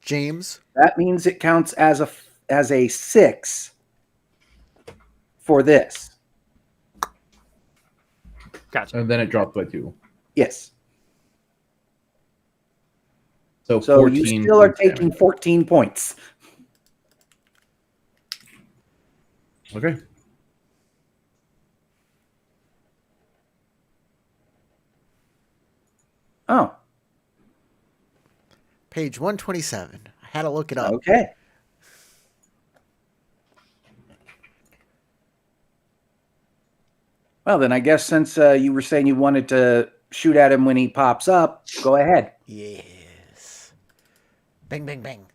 James. That means it counts as a 6 for this. Gotcha. And then it dropped by 2. Yes. So So 14 you still are points damage. taking 14 points. Okay. Oh, Page 127. I had to look it up. okay. Well, then I guess since you were saying you wanted to shoot at him when he pops up, go ahead. Yes. Bang, bang, bang.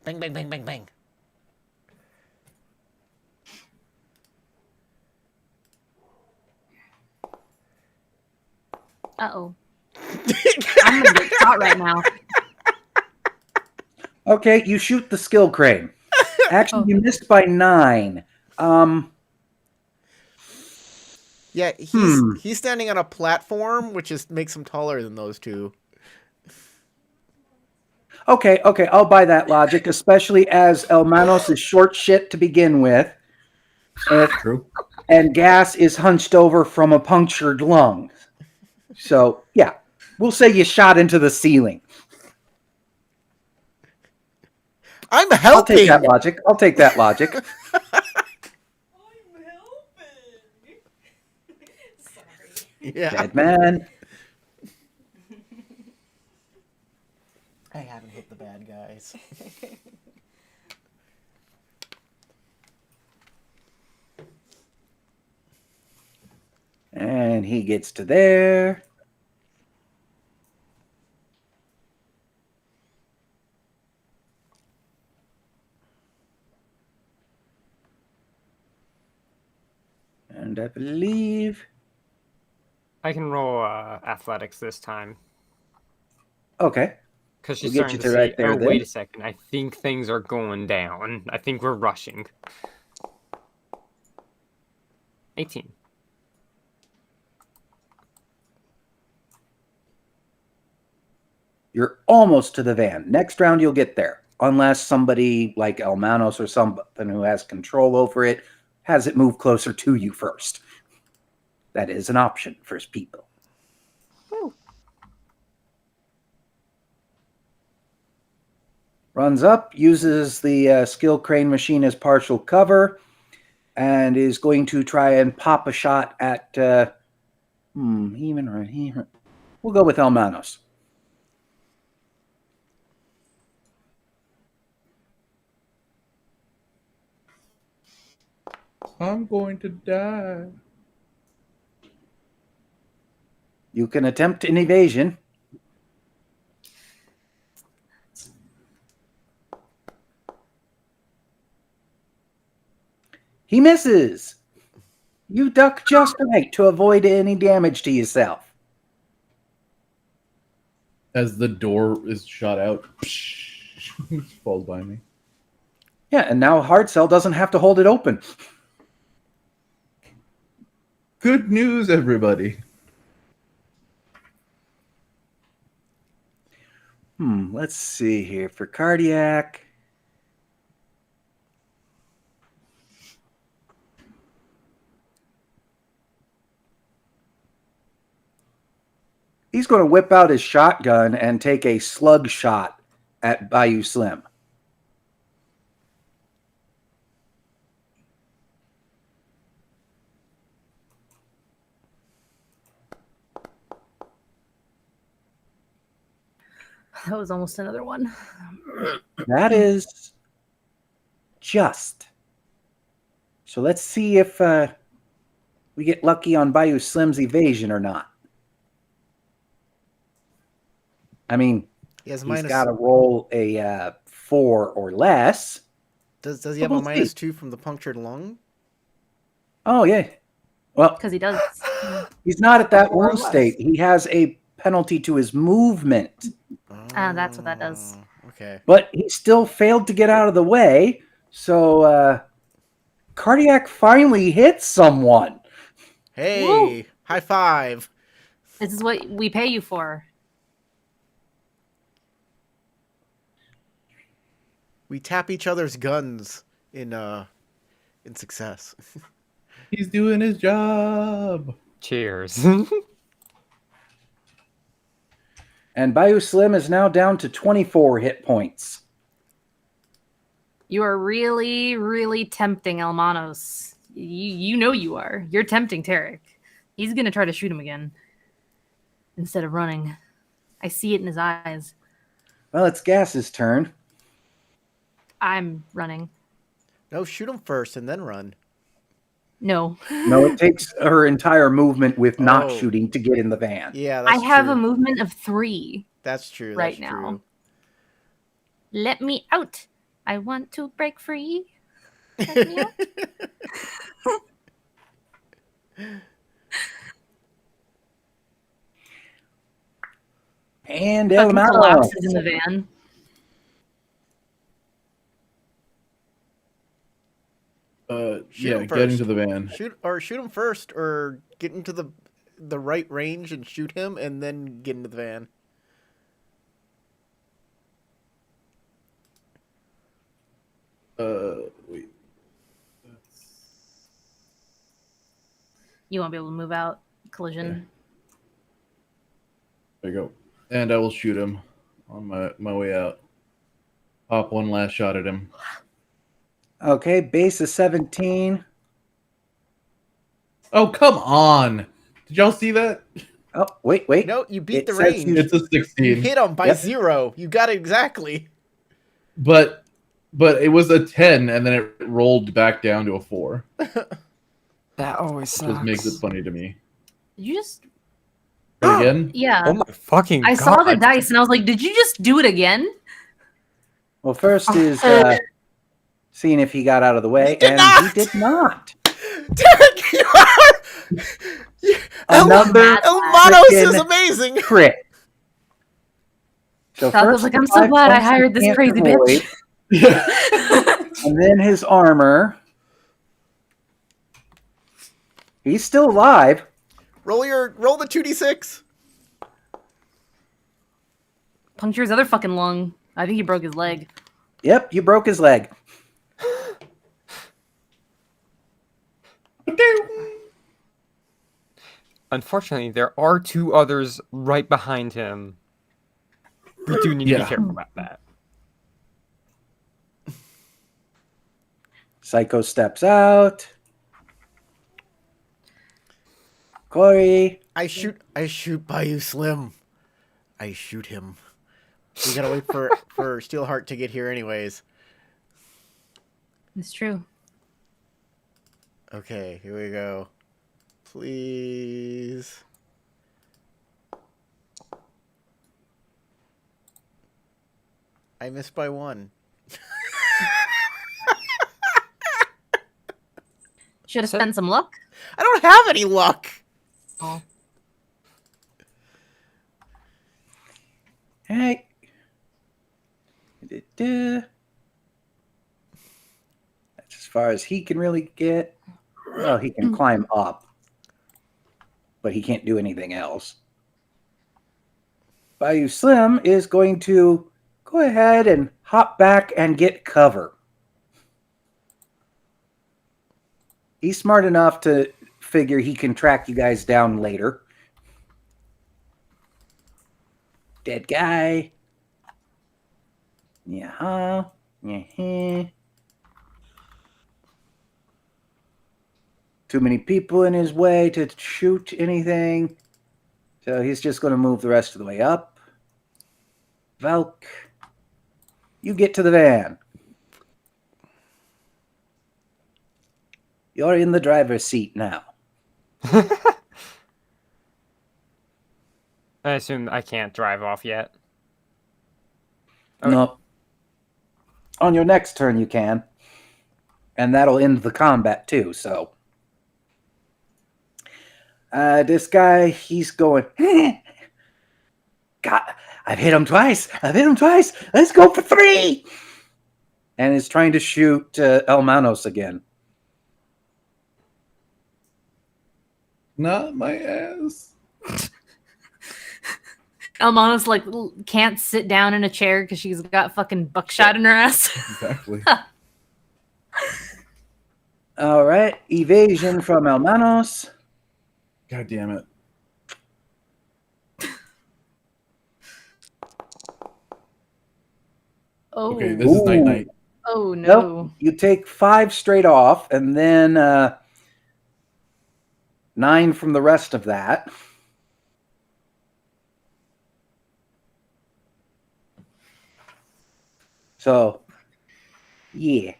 Bang, bang, bang, bang, bang. Uh-oh. I'm gonna get shot right now. Okay, you shoot the skill crane. Actually, you missed by 9. Yeah, he's standing on a platform, which makes him taller than those two. Okay, I'll buy that logic, especially as Hermanos is short shit to begin with. True. And Gas is hunched over from a punctured lung. So, yeah, we'll say you shot into the ceiling. I'm I'll helping. take that logic. Yeah. Dead man. I haven't hit the bad guys. And he gets to there. And I believe... I can roll athletics this time. Okay. Because she's We'll get starting you to to see, right there, oh, then. wait a second. I think things are going down. I think we're rushing. 18. You're almost to the van. Next round, you'll get there. Unless somebody like Hermanos or something who has control over it has it move closer to you first. That is an option for people. Runs up, uses the skill crane machine as partial cover, and is going to try and pop a shot at. We'll go with Elmanos. I'm going to die. You can attempt an evasion. He misses. You duck just right to avoid any damage to yourself. As the door is shot out, falls by me. Yeah, and now Hard Cell doesn't have to hold it open. Good news, everybody. Let's see here. For Cardiac. He's going to whip out his shotgun and take a slug shot at Bayou Slim. That was almost another one. That is just. So let's see if we get lucky on Bayou Slim's evasion or not. I mean, He's got to roll a 4 or less. Does he have a -2 from the punctured lung? Oh, yeah. Well, Because he does. he's not at that Or wound less. state. He has a penalty to his movement. That's what that does. Okay. But he still failed to get out of the way. So Cardiac finally hits someone. Hey, Woo! high five. This is what we pay you for. We tap each other's guns in success. He's doing his job. Cheers. And Bayou Slim is now down to 24 hit points. You are really, really tempting Elmanos. You know you are. You're tempting Tarek. He's going to try to shoot him again instead of running. I see it in his eyes. Well, it's Gas's turn. I'm running. No, shoot him first and then run. No. No, it takes her entire movement with not Oh. shooting to get in the van. Yeah, I that's have true. a movement of 3 That's true. right That's now. true. Let me out. I want to break free. Let me out. And Fucking Elmanos. collapses in the van. Shoot Yeah, him get into first. the van. Shoot him first, or get into the right range and shoot him, and then get into the van. Wait. You won't be able to move out. Collision. There you go. And I will shoot him on my way out. Pop one last shot at him. Okay, base is 17. Oh, come on. Did y'all see that? Oh, wait. No, you beat It the says range. It's a You 16. hit him by Yep. 0. You got it exactly. But it was a 10, and then it rolled back down to a 4. That always sucks. Which makes it funny to me. Did you just... But again? Yeah. Oh my fucking I god. saw the dice and I was like, did you just do it again? Well, first is seeing if he got out of the way, He did and not! he did not. Derek, you are... Another Elmanos is frickin' amazing. crit. So Falco's first like, the I'm so 5 glad I points he hired this can't crazy avoid, bitch. and then his armor. He's still alive. Roll the 2d6. Puncture his other fucking lung. I think he broke his leg. Yep, you broke his leg. Unfortunately, there are 2 others right behind him. We do need to be Yeah. careful about that. Psycho steps out. Corey. I shoot Bayou Slim. I shoot him. We gotta wait for Steelheart to get here anyways. It's true. Okay, here we go. Please. I missed by 1. Should have spent some luck. I don't have any luck. Oh. Hey. That's as far as he can really get. Well, he can climb up, but he can't do anything else. Bayou Slim is going to go ahead and hop back and get cover. He's smart enough to figure he can track you guys down later. Dead guy. Yeah. Yeah. Too many people in his way to shoot anything. So he's just going to move the rest of the way up. Velk. You get to the van. You're in the driver's seat now. I assume I can't drive off yet. Okay. No. On your next turn, you can. And that'll end the combat, too, so. This guy, he's going, God, I've hit him twice. Let's go for 3. And is trying to shoot Elmanos again. Not my ass. Elmana's like can't sit down in a chair because she's got fucking buckshot in her ass. Exactly. All right. Evasion from Elmanos. God damn it. Oh, Okay, this is night. oh no. Nope. You take 5 straight off, and then 9 from the rest of that. So, yeah.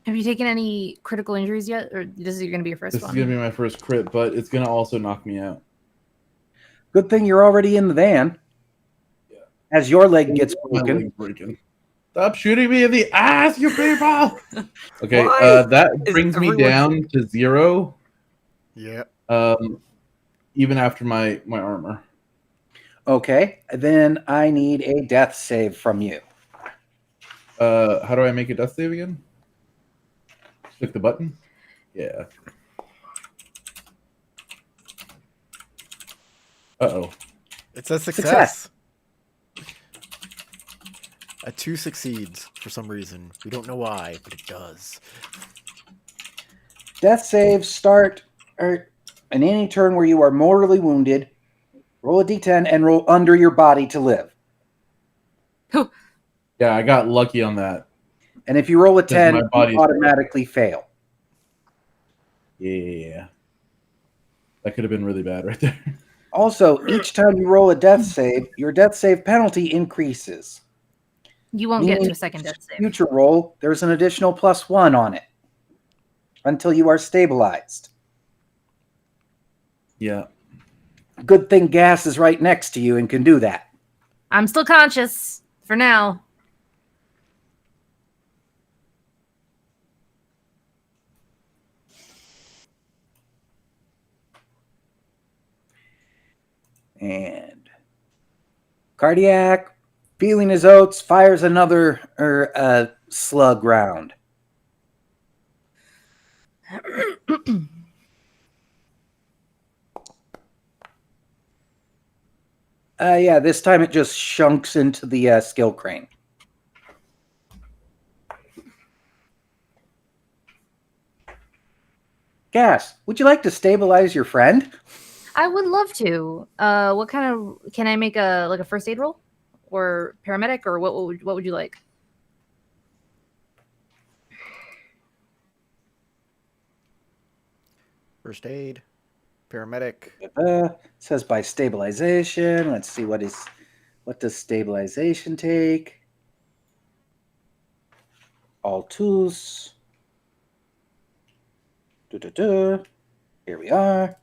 Have you taken any critical injuries yet, or this is going to be your first This one? is gonna be my first crit, but it's gonna also knock me out. Good thing you're already in the van. Yeah. As your leg gets My broken. leg's breaking. Stop shooting me in the ass, you people! Okay, Why that is brings me everyone- down to 0. Yeah. Even after my armor. Okay, then I need a death save from you. How do I make a death save again? Click the button. Yeah. Uh-oh. It's a success. A 2 succeeds for some reason. We don't know why, but it does. Death saves start in any turn where you are mortally wounded. Roll a d10 and roll under your body to live. Yeah, I got lucky on that. And if you roll a Because 10, my body's- you automatically fail. Yeah. That could have been really bad right there. Also, each time you roll a death save, your death save penalty increases. You won't get to Meaning a second death save. Future roll, there's an additional +1 on it until you are stabilized. Yeah. Good thing Gas is right next to you and can do that. I'm still conscious for now. And Cardiac, feeling his oats, fires another slug round. Yeah, this time it just shunks into the skill crane. Gas, would you like to stabilize your friend? I would love to. What kind of can I make a first aid roll or paramedic or what would you like? First aid, paramedic. Says by stabilization. Let's see what does stabilization take? All tools. Here we are.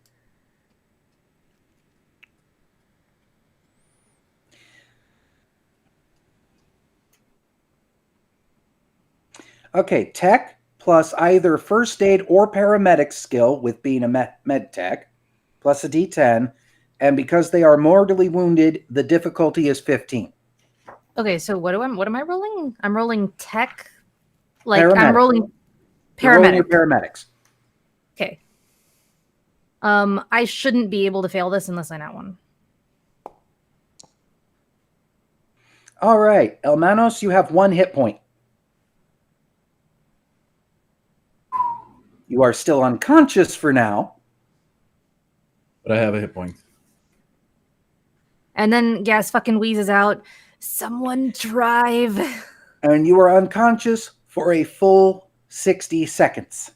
Okay, tech plus either first aid or paramedic skill with being a med tech, plus a D10, and because they are mortally wounded, the difficulty is 15. Okay, so what am I rolling? I'm rolling tech. Like Paramedic. I'm rolling You're rolling your paramedic. paramedics. Okay. I shouldn't be able to fail this unless I know one. All right, Elmanos, you have 1 hit point. You are still unconscious for now. But I have a hit point. And then Gas fucking wheezes out, "Someone drive." And you are unconscious for a full 60 seconds.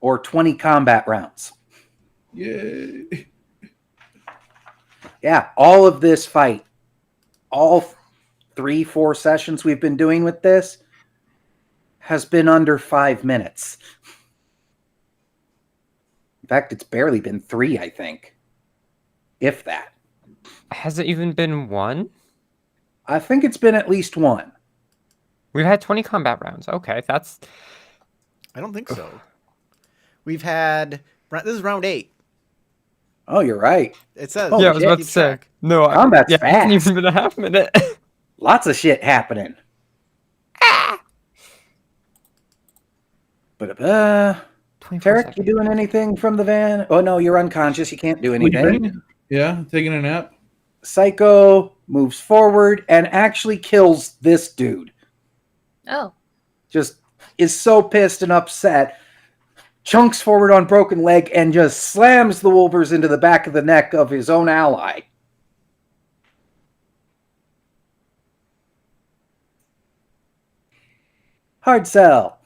Or 20 combat rounds. Yay. Yeah, all of this fight, all 3-4 sessions we've been doing with this, has been under 5 minutes. In fact, it's barely been 3, I think. If that. Has it even been 1? I think it's been at least 1. We've had 20 combat rounds. Okay, that's... I don't think so. We've had... This is round 8. Oh, you're right. It says... Holy yeah, I was shit, about to keep say. track. No, Combat's it hasn't fast. even been a half minute. Lots of shit happening. But 24 Tarek, seconds. you doing anything from the van? Oh no, you're unconscious. You can't do anything. Sleeping? Yeah, taking a nap. Psycho moves forward and actually kills this dude. Oh. Just is so pissed and upset, chunks forward on broken leg and just slams the Wolvers into the back of the neck of his own ally. Hard sell.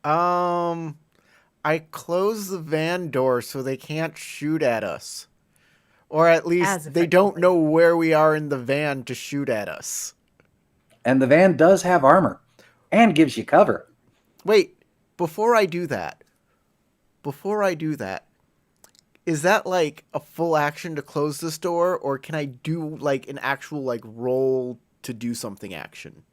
I closed the van door so they can't shoot at us. Or at least As they don't effectively. know where we are in the van to shoot at us. And the van does have armor and gives you cover. Wait, before I do that, is that like a full action to close this door, or can I do like an actual like roll to do something action?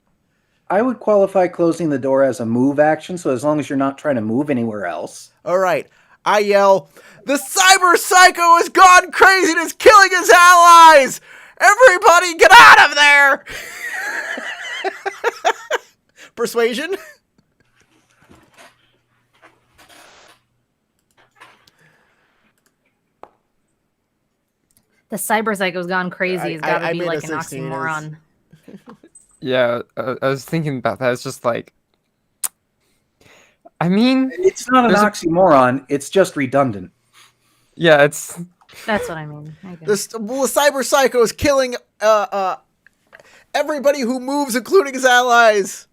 I would qualify closing the door as a move action, so as long as you're not trying to move anywhere else. All right, I yell, "The cyber psycho has gone crazy and is killing his allies! Everybody get out of there!" Persuasion? The cyber psycho's gone crazy. Has got to I be made like a an 16 oxymoron. Yeah, I was thinking about that. It's just like... I mean... It's not an There's a- oxymoron, it's just redundant. Yeah, it's... That's what I mean. Okay. The cyber psycho is killing everybody who moves, including his allies.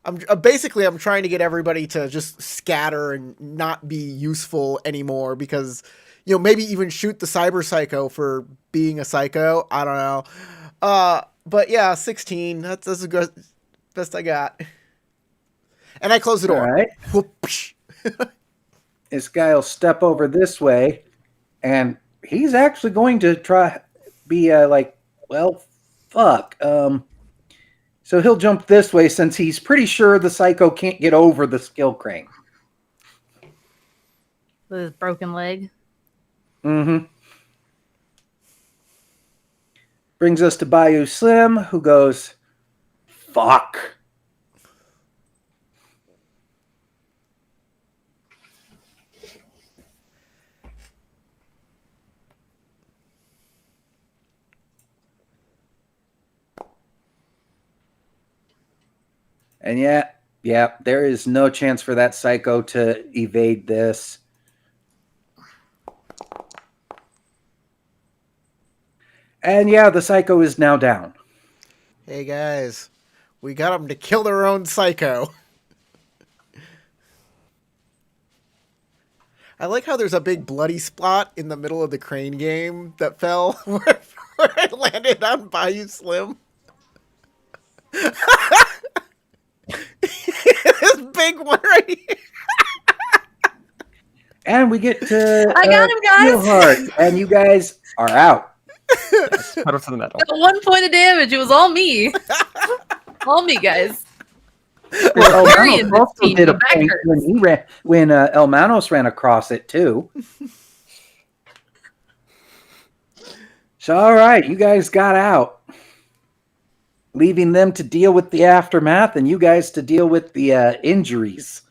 I'm trying to get everybody to just scatter and not be useful anymore because, maybe even shoot the cyber psycho for being a psycho. I don't know. But yeah, 16. That's the good best I got. And I close the door. All right. Whoopsh. This guy will step over this way, and he's actually going to try be fuck. So he'll jump this way since he's pretty sure the psycho can't get over the skill crane. With his broken leg. Mm-hmm. Brings us to Bayou Slim, who goes, fuck. And yeah, there is no chance for that psycho to evade this. And yeah, the psycho is now down. Hey guys, we got them to kill their own psycho. I like how there's a big bloody spot in the middle of the crane game that fell where it landed on Bayou Slim. This big one right here. And we get to I got him, guys. Steelheart, and you guys are out. Pedal to the metal. Got 1 point of damage. It was all me. All me, guys. Well, Very Elmanos also team, did a the back point hurts. when he ran when Elmanos ran across it too. So all right, you guys got out, leaving them to deal with the aftermath, and you guys to deal with the injuries.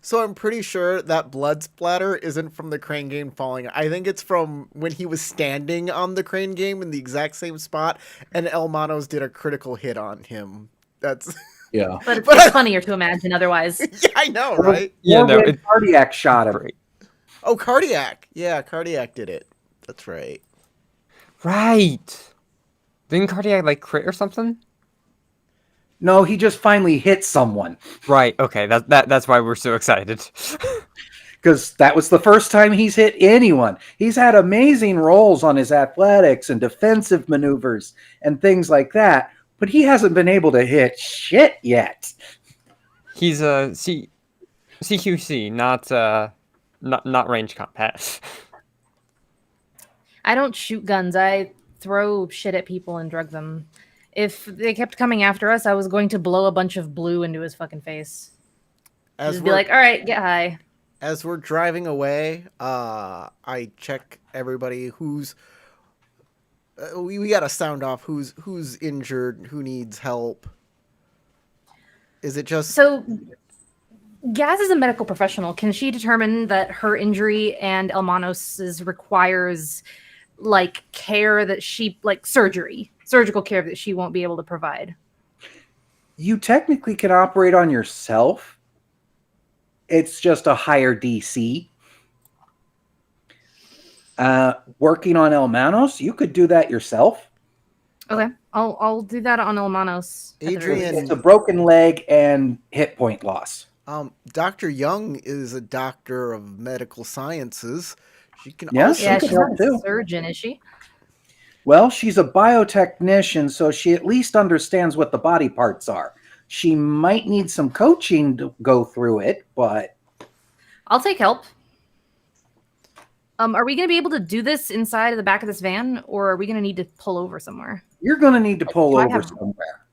So I'm pretty sure that blood splatter isn't from the crane game falling. I think it's from when he was standing on the crane game in the exact same spot, and El Manos did a critical hit on him. That's Yeah. But it's funnier to imagine otherwise. yeah, I know, right? Yeah, Or no, when it's cardiac shot him. great. Oh, Cardiac. Yeah, Cardiac did it. That's right. Right. Didn't Cardiac like crit or something? No, he just finally hit someone Right. Okay. That's why we're so excited. because that was the first time he's hit anyone. He's had amazing rolls on his athletics and defensive maneuvers and things like that, but he hasn't been able to hit shit yet. He's a CQC, not range combat. I don't shoot guns. I throw shit at people and drug them. If they kept coming after us, I was going to blow a bunch of blue into his fucking face. As Just be we're, like, all right, get high. as we're driving away, I check everybody who's. We got to sound off who's injured, who needs help. Is it just So, Gaz is a medical professional. Can she determine that her injury and Elmanos's requires like care that she like surgical care that she won't be able to provide? You technically can operate on yourself. It's just a higher DC. Working on Elmanos, you could do that yourself. Okay, I'll do that on Elmanos. at the very Adrian- least. It's a broken leg and hit point loss. Dr. Young is a doctor of medical sciences. She can Yeah, also she Yeah, could she's help not a too. surgeon, is she? Well, she's a biotechnician, so she at least understands what the body parts are. She might need some coaching to go through it, but I'll take help. Are we going to be able to do this inside of the back of this van, or are we going to need to pull over somewhere? you're going to need to pull Do I over have- somewhere.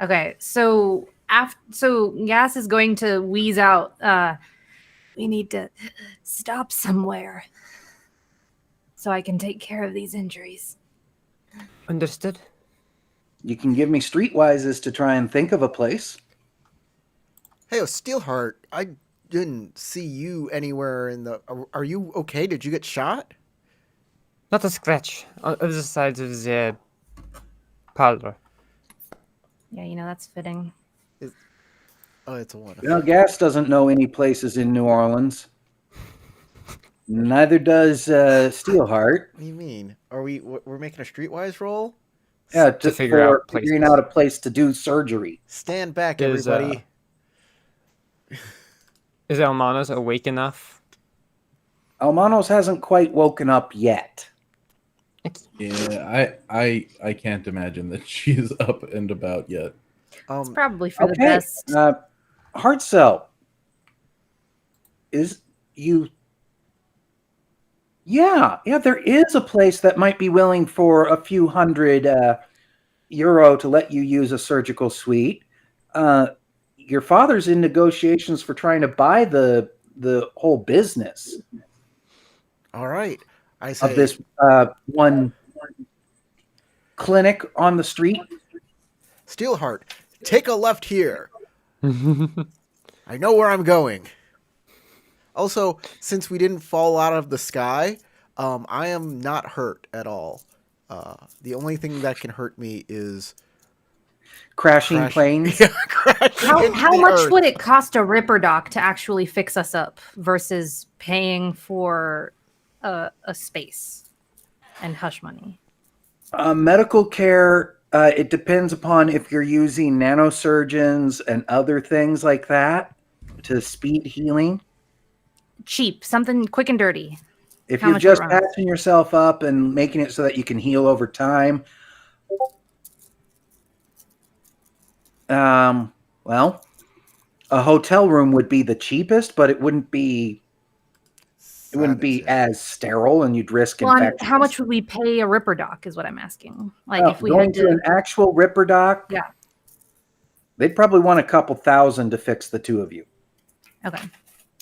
Okay, so Gas is going to wheeze out. We need to stop somewhere so I can take care of these injuries. Understood. You can give me streetwises to try and think of a place. Hey, Steelheart, I didn't see you anywhere in the. Are you okay? Did you get shot? Not a scratch on the side of the parlor. Yeah, that's fitting. Oh, it's a one. You know, Gas doesn't know any places in New Orleans. Neither does Steelheart. What do you mean? We're making a streetwise roll? Yeah, To figure out figuring places. out a place to do surgery. Stand back, Is, everybody. Is Elmanos awake enough? Almanos hasn't quite woken up yet. Yeah, I can't imagine that she's up and about yet. It's probably for the Okay, best. Heart Cell. Is you... Yeah, there is a place that might be willing for a few hundred euro to let you use a surgical suite. Your father's in negotiations for trying to buy the whole business All right. I say of this one clinic on the street. Steelheart, take a left here. I know where I'm going. Also, since we didn't fall out of the sky, I am not hurt at all. The only thing that can hurt me is Crashing planes. Yeah, crashing into How the much earth. would it cost a Ripper Doc to actually fix us up versus paying for a space and hush money? Medical care, it depends upon if you're using nanosurgeons and other things like that. to speed healing? Cheap, something quick and dirty. If How you're much would it just run us? patching yourself up and making it so that you can heal over time, well, a hotel room would be the cheapest, but it wouldn't be Sanitary. as sterile, and you'd risk Well, infection. how much would we pay a Ripper Doc? Is what I'm asking. Like Oh, if we going had to an actual Ripper Doc, Yeah. they'd probably want a couple thousand to fix the two of you. Okay.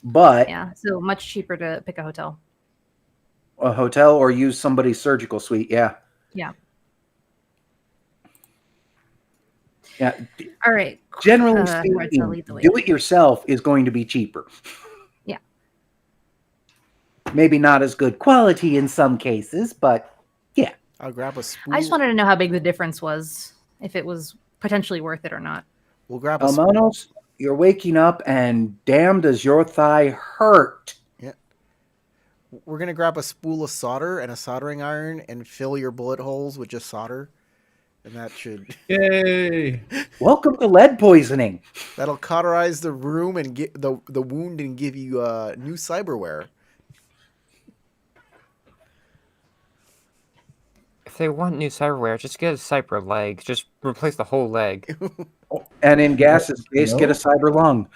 But Yeah. So much cheaper to pick a hotel. a hotel or use somebody's surgical suite, yeah. Yeah. Yeah. All right. Generally Red Cell, speaking, lead the way. do it yourself is going to be cheaper. Yeah. Maybe not as good quality in some cases, but yeah. I'll grab a spool. I just wanted to know how big the difference was, if it was potentially worth it or not. We'll grab a spool. Almonos, you're waking up and damn does your thigh hurt. We're gonna grab a spool of solder and a soldering iron and fill your bullet holes with just solder, and that should Yay! Welcome to lead poisoning. that'll cauterize the room and get the wound and give you new cyberware. If they want new cyberware, just get a cyber leg. Just replace the whole leg. And in Gas's case, get a cyber lung.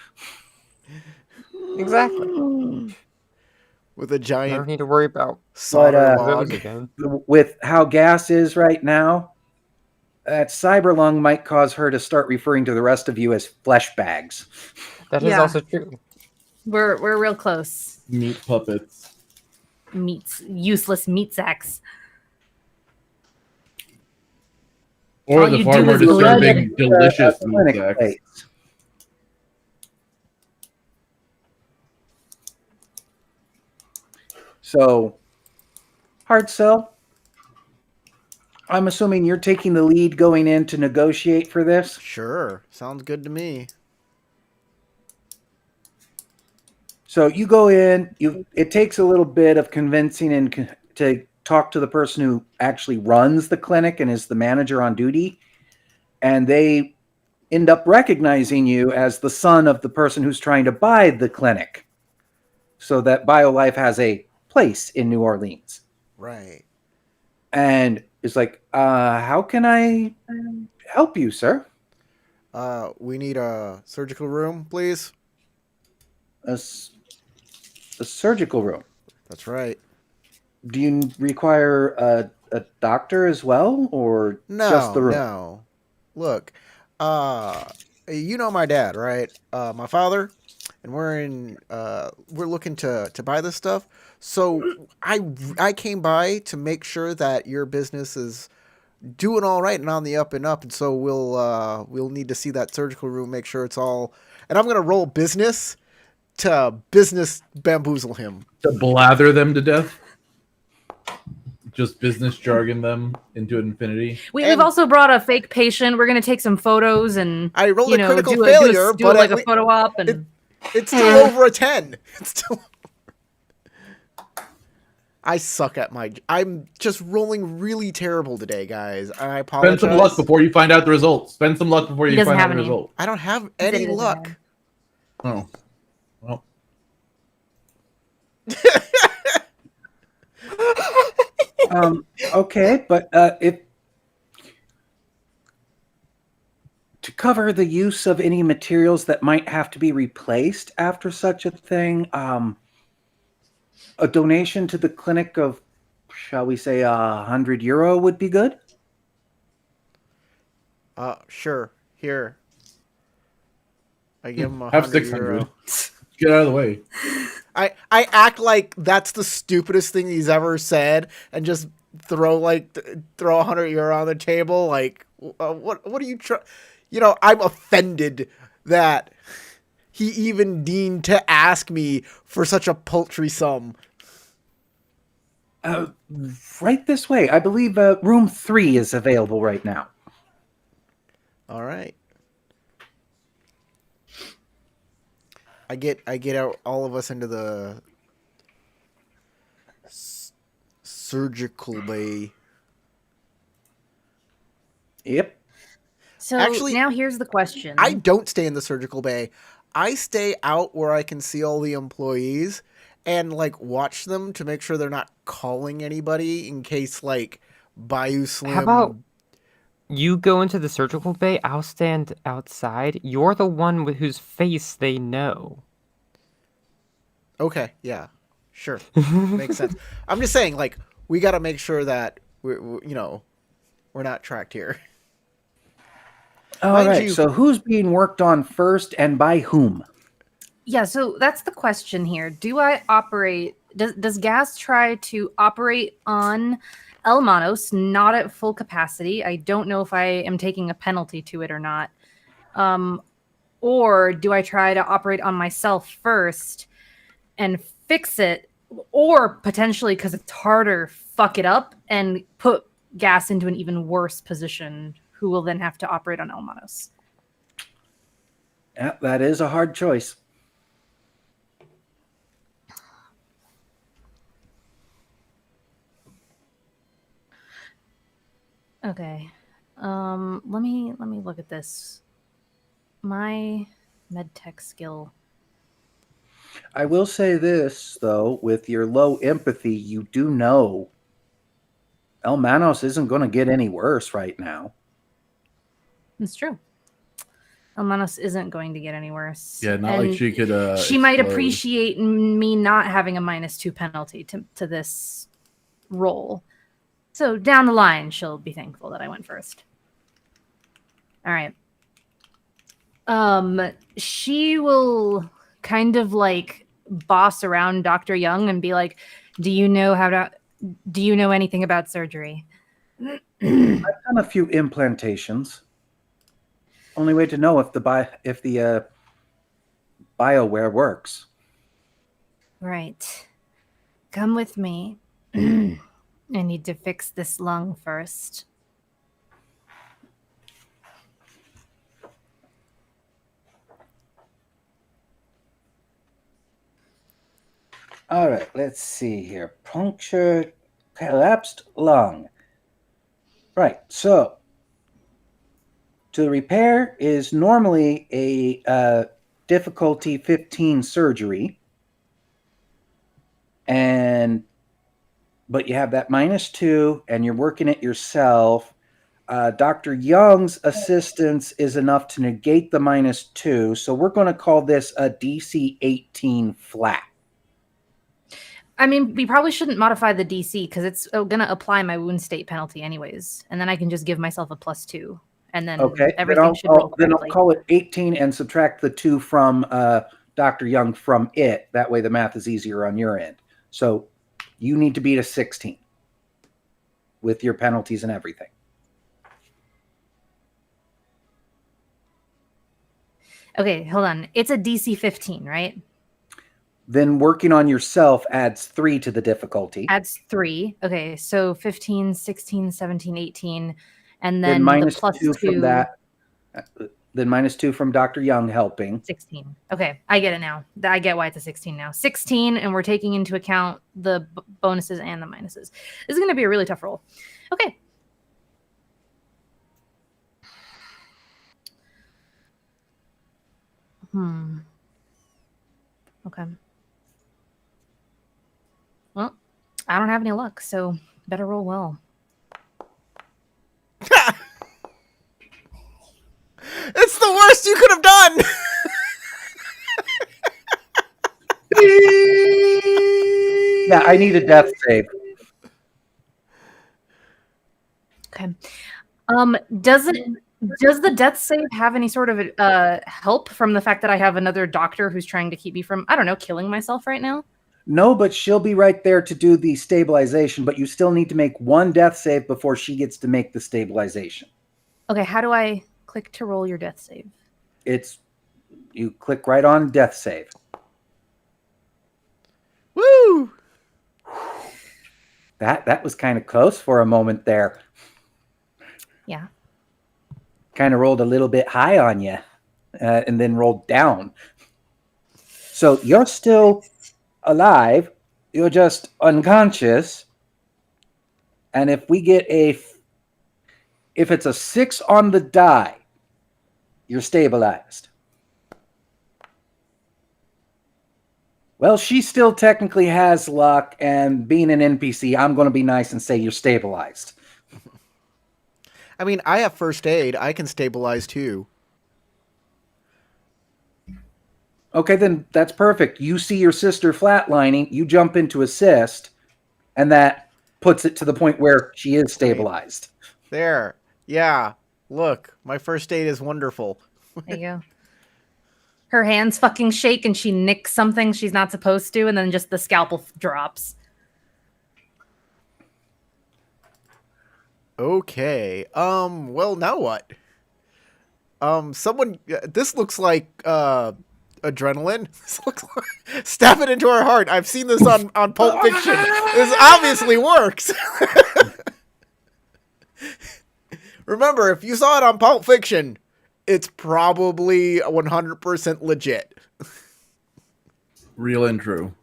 Exactly. With a Never giant need to worry about solder But, log. those again. With how Gas is right now, that cyber lung might cause her to start referring to the rest of you as flesh bags. That is Yeah. also true. We're real close. Meat puppets. Useless meat sacks. Or All the you far do more is blood disturbing, and- delicious a meat clinic sacks. place. So, hard sell. I'm assuming you're taking the lead going in to negotiate for this. Sure, sounds good to me. So you go in. It takes a little bit of convincing and to talk to the person who actually runs the clinic and is the manager on duty, and they end up recognizing you as the son of the person who's trying to buy the clinic, so that BioLife has a place in New Orleans. Right. And it's like, how can I help you, sir? We need a surgical room, please. A surgical room. That's right. Do you require a doctor as well, or No, just the room? no. Look, you know my dad, right? My father, and we're looking to buy this stuff. So I came by to make sure that your business is doing all right and on the up and up, and so we'll need to see that surgical room, make sure it's all. And I'm gonna roll business to business bamboozle him. To blather them to death. Just business jargon them into infinity. We've also brought a fake patient. We're gonna take some photos and I rolled a critical do failure, do but like at a photo op and it's still over a 10. It's still. I suck at I'm just rolling really terrible today, guys. I apologize. Spend some luck before you find out the results. Spend some luck before He you doesn't find out have the any. result. I don't have said he any doesn't luck. Oh. Well. Okay, but if to cover the use of any materials that might have to be replaced after such a thing, a donation to the clinic of, shall we say, €100 would be good. Sure. Here. I give him Have 100 600. euro. Get out of the way. I act like that's the stupidest thing he's ever said, and just throw 100 euro on the table. Like, what are you trying? I'm offended that he even deigned to ask me for such a paltry sum. Right this way. I believe room 3 is available right now. All right. I get out all of us into the surgical bay. Yep. so Actually, now here's the question. I don't stay in the surgical bay. I stay out where I can see all the employees and like watch them to make sure they're not calling anybody in case like Bayou Slim. How about you go into the surgical bay? I'll stand outside. You're the one with whose face they know. Okay, yeah, sure, makes sense. I'm just saying, like, we got to make sure that we're not tracked here. All Mind right. you- So who's being worked on first, and by whom? Yeah, so that's the question here. Do I operate? Does Gas try to operate on El Manos, not at full capacity? I don't know if I am taking a penalty to it or not. Or do I try to operate on myself first and fix it, or potentially, because it's harder, fuck it up and put Gas into an even worse position, who will then have to operate on El Manos? Yeah, that is a hard choice. Okay. Let me look at this. My med tech skill. I will say this, though, with your low empathy, you do know El Manos isn't going to get any worse right now. It's true. El Manos isn't going to get any worse. Yeah, not like And she could. she might explode. appreciate me not having a -2 penalty to this roll. So down the line, she'll be thankful that I went first. All right. She will kind of like boss around Dr. Young and be like, do you know anything about surgery? I've done a few implantations. Only way to know if the BioWare works. Right. Come with me. I need to fix this lung first. All right, let's see here. Puncture, collapsed lung. Right, so to repair is normally a difficulty 15 surgery. But you have that -2 and you're working it yourself. Dr. Young's assistance is enough to negate the -2. So we're going to call this a DC 18 flat. I mean, we probably shouldn't modify the DC because it's going to apply my wound state penalty anyways. And then I can just give myself a +2. And then everything should roll then I'll correctly. call it 18 and subtract the 2 from Dr. Young from it. That way the math is easier on your end. So you need to beat a 16 with your penalties and everything. Okay, hold on. It's a DC 15, right? Then working on yourself adds 3 to the difficulty. Adds 3. Okay, so 15, 16, 17, 18. And then Then the -2 +2 from that. Then -2 from Dr. Young helping. 16. Okay, I get it now. I get why it's a 16 now. 16, and we're taking into account the bonuses and the minuses. This is going to be a really tough roll. Okay. Okay. Well, I don't have any luck, so better roll well. It's the worst you could have done. Yeah, I need a death save. Okay. Does the death save have any sort of help from the fact that I have another doctor who's trying to keep me from, I don't know, killing myself right now? No, but she'll be right there to do the stabilization, but you still need to make 1 death save before she gets to make the stabilization. Okay, how do I click to roll your death save? You click right on death save. Woo! That was kind of close for a moment there. Yeah. Kind of rolled a little bit high on you, and then rolled down. So you're still alive. You're just unconscious. And if it's a 6 on the die, you're stabilized. Well, she still technically has luck, and being an NPC, I'm going to be nice and say you're stabilized. I mean, I have first aid. I can stabilize too. Okay, then that's perfect. You see your sister flatlining, you jump in to assist, and that puts it to the point where she is stabilized. There. Yeah. Look, my first aid is wonderful. There you go. Her hands fucking shake and she nicks something she's not supposed to, and then just the scalpel drops. Okay. Well, now what? Someone. This looks like adrenaline. This looks like stab it into her heart. I've seen this on Pulp Fiction. This obviously works. Remember, if you saw it on Pulp Fiction, it's probably 100% legit. Real and true.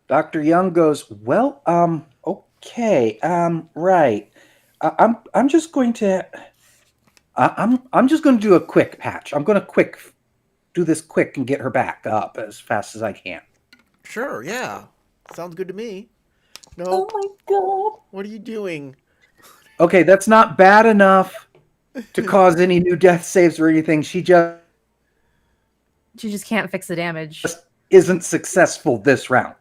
Dr. Young goes, well, okay, right. I'm just going to I'm just going to do a quick patch. I'm going to do this quick and get her back up as fast as I can. Sure, yeah. Sounds good to me. No. Oh my god. What are you doing? Okay, that's not bad enough to cause any new death saves or anything. She just can't fix the damage. isn't successful this round.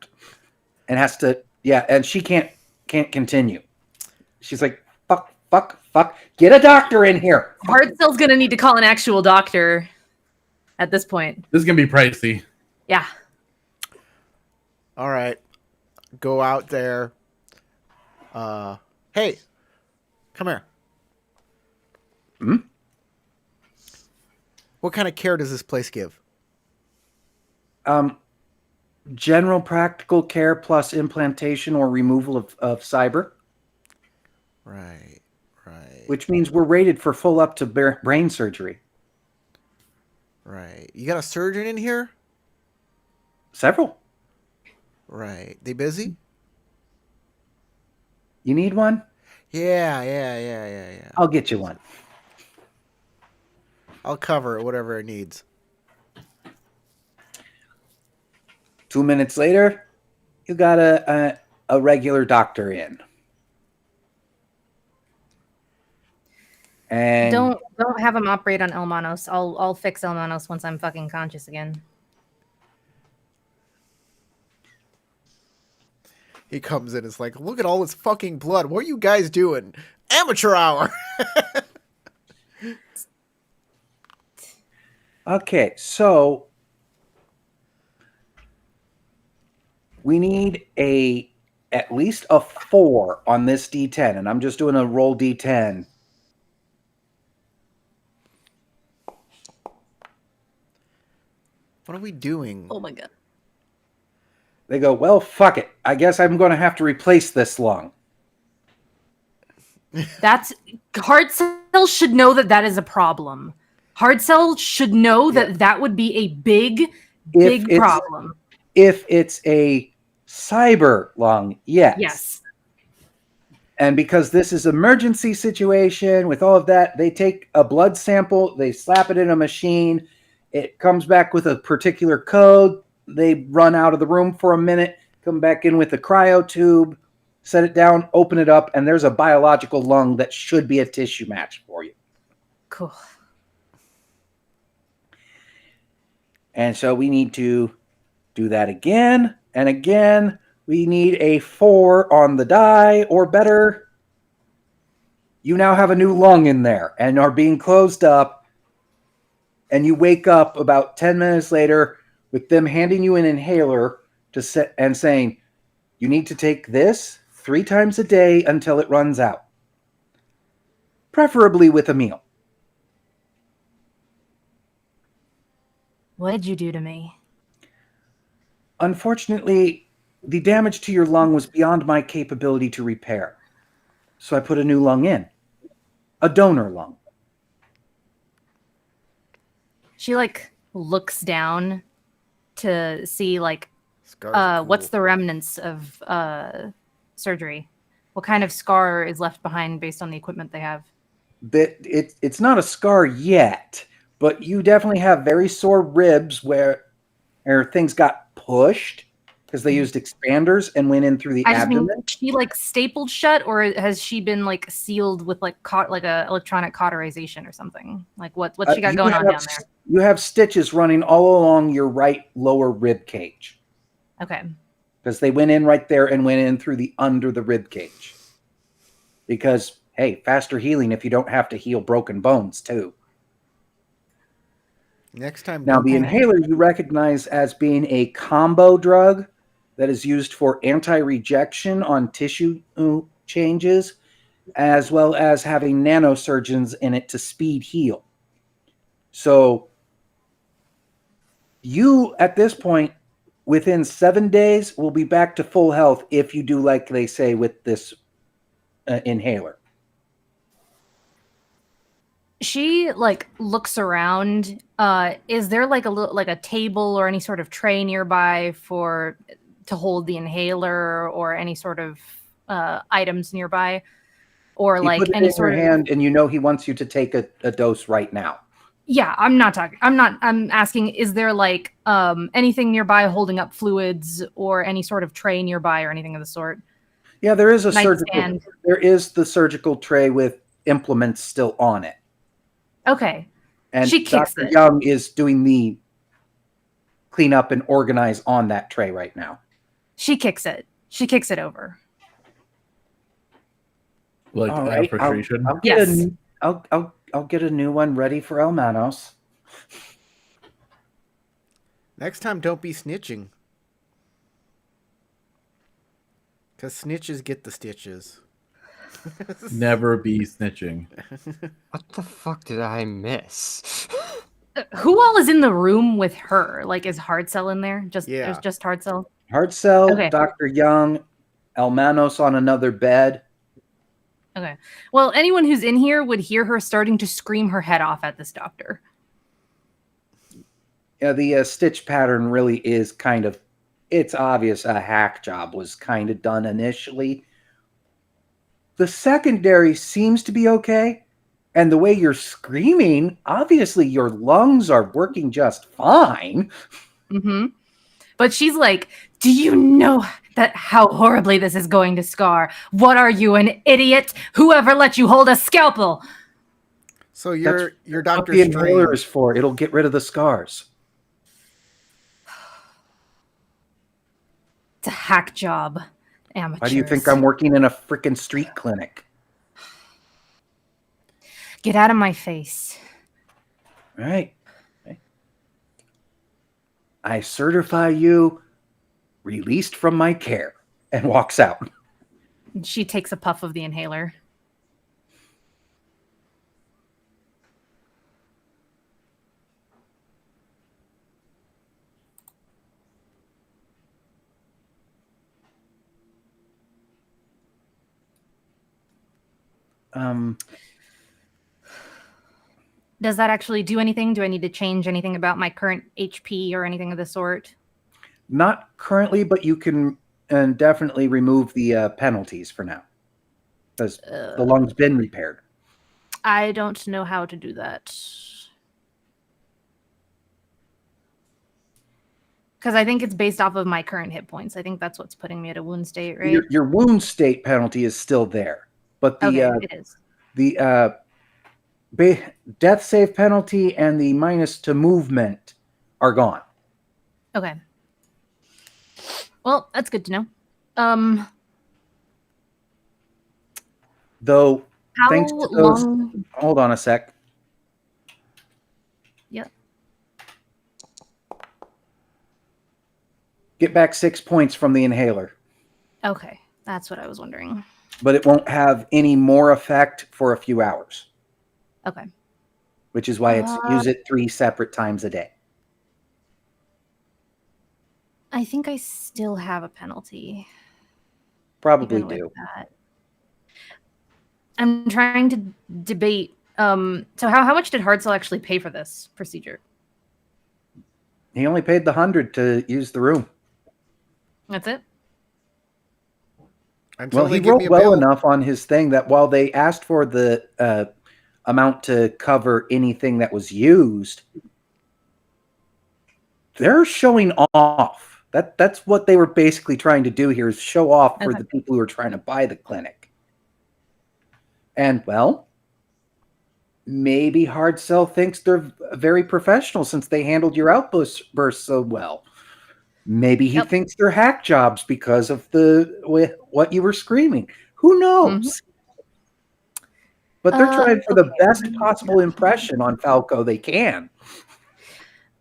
And has to and she can't continue. She's like, fuck. Get a doctor in here. Hardcell's gonna need to call an actual doctor at this point. This is gonna be pricey. Yeah. All right. Go out there. Hey. Come here. Hmm? What kind of care does this place give? General practical care plus implantation or removal of cyber. Right. Which means we're rated for full up to brain surgery. Right. You got a surgeon in here? Several. Right. They busy? You need one? Yeah. I'll get you one. I'll cover it, whatever it needs. 2 minutes later, you got a regular doctor in. And Don't have him operate on Elmanos. I'll fix Elmanos once I'm fucking conscious again. He comes in and is like, look at all this fucking blood. What are you guys doing? Amateur hour. okay, so we need at least a 4 on this D10, and I'm just doing a roll D10. What are we doing? Oh my god. They go, well, fuck it. I guess I'm going to have to replace this lung. That's Hardcell should know that is a problem. Hardcell should know that would be a big problem. If it's a cyber lung, yes. Yes. And because this is an emergency situation with all of that, they take a blood sample, they slap it in a machine, it comes back with a particular code, they run out of the room for a minute, come back in with a cryo tube, set it down, open it up, and there's a biological lung that should be a tissue match for you. Cool. And so we need to do that again and again. We need a 4 on the die or better. You now have a new lung in there and are being closed up. And you wake up about 10 minutes later with them handing you an inhaler and saying, you need to take this 3 times a day until it runs out. Preferably with a meal. What did you do to me? Unfortunately, the damage to your lung was beyond my capability to repair. So I put a new lung in. A donor lung. She looks down to see Scars are cool. what's the remnants of surgery? What kind of scar is left behind based on the equipment they have? It's not a scar yet, but you definitely have very sore ribs where things got pushed because they used expanders and went in through the I just mean, abdomen. she like stapled shut, or has she been like sealed with like a electronic cauterization or something? Like what's she got going on down there? You have stitches running all along your right lower rib cage Okay. because they went in right there and went in through the under the rib cage. Because hey, faster healing if you don't have to heal broken bones too. Next time, Now, the inhaler you recognize as being a combo drug that is used for anti-rejection on tissue changes, as well as having nanosurgeons in it to speed heal. So you, at this point, within 7 days, will be back to full health if you do like they say with this inhaler. She like looks around. Is there like a table or any sort of tray nearby to hold the inhaler or any sort of items nearby, or He like put it any in sort your of hand, and you know he wants you to take a dose right now. Yeah, I'm not talking. I'm asking, is there like anything nearby holding up fluids or any sort of tray nearby or anything of the sort? Yeah, there is a Nightstand. surgical. There is the surgical tray with implements still on it. Okay. And She kicks Dr. it. Young is doing the clean up and organize on that tray right now. She kicks it. She kicks it over. Like All out right, of frustration. I'll get Yes. I'll get a new one ready for El Manos. next time, don't be snitching. Because snitches get the stitches. Never be snitching. What the fuck did I miss? Who all is in the room with her? Like, is Hardcell in there? Yeah. There's just Hardcell. Hardcell, Okay. Dr. Young, El Manos on another bed. Okay. Well, anyone who's in here would hear her starting to scream her head off at this doctor. Yeah, the stitch pattern really is kind of. It's obvious a hack job was kind of done initially. The secondary seems to be okay. And the way you're screaming, obviously your lungs are working just fine. Mm-hmm. But she's like, do you know that how horribly this is going to scar? What are you, an idiot? Whoever let you hold a scalpel? So your What Doctor the inhaler is Strange. for. It'll get rid of the scars. It's a hack job. Amateurs. Why do you think I'm working in a freaking street clinic? Get out of my face. All right. Okay. I certify you released from my care, and walks out. She takes a puff of the inhaler. Does that actually do anything? Do I need to change anything about my current HP or anything of the sort? Not currently, but you can definitely remove the penalties for now. Because the lung's been repaired. I don't know how to do that. Because I think it's based off of my current hit points. I think that's what's putting me at a wound state, right? Your wound state penalty is still there. But the Okay, it is. the death save penalty and the minus to movement are gone. Okay. Well, that's good to know. Though, How thanks to those. long? Hold on a sec. Yep. Get back 6 points from the inhaler. Okay, that's what I was wondering. But it won't have any more effect for a few hours. Okay. Which is why it's use it 3 separate times a day. I think I still have a penalty. Probably even with do. that. I'm trying to debate. So how much did Hartzell actually pay for this procedure? He only paid the 100 to use the room. That's it? Until Well, they he give me rolled a well bill. enough on his thing that while they asked for the amount to cover anything that was used, they're showing off. That's what they were basically trying to do here, is show off for Okay. the people who are trying to buy the clinic. And, well, maybe Hard Sell thinks they're very professional since they handled your outburst so well. Maybe he Yep. thinks they're hack jobs because of what you were screaming. Who knows? But they're trying for the best possible impression on Falco they can.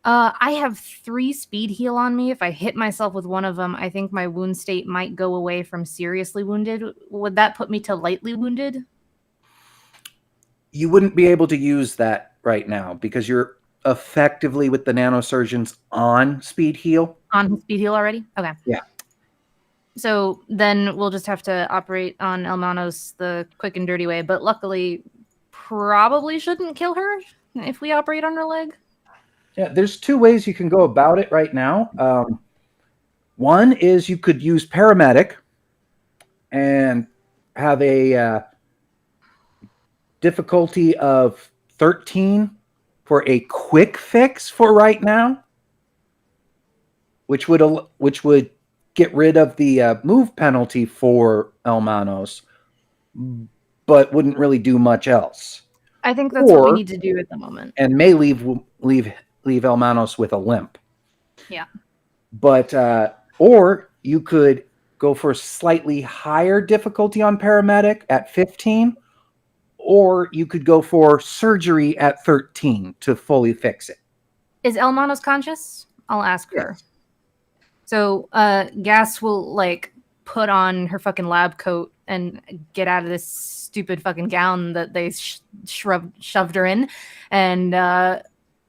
I have 3 speed heal on me. If I hit myself with one of them, I think my wound state might go away from seriously wounded. Would that put me to lightly wounded? You wouldn't be able to use that right now because you're effectively with the nanosurgeons on speed heal. On speed heal already? Okay. Yeah. So then we'll just have to operate on Elmanos the quick and dirty way. But luckily, probably shouldn't kill her if we operate on her leg. Yeah, there's 2 ways you can go about it right now. One is you could use paramedic and have a difficulty of 13 for a quick fix for right now, which would get rid of the move penalty for Elmanos, but wouldn't really do much else. I think that's what we need to do at the moment. And may leave Elmanos with a limp. Yeah. But or you could go for slightly higher difficulty on paramedic at 15, or you could go for surgery at 13 to fully fix it. Is Elmanos conscious? I'll ask her. So Gas will put on her fucking lab coat and get out of this stupid fucking gown that they shoved her in, and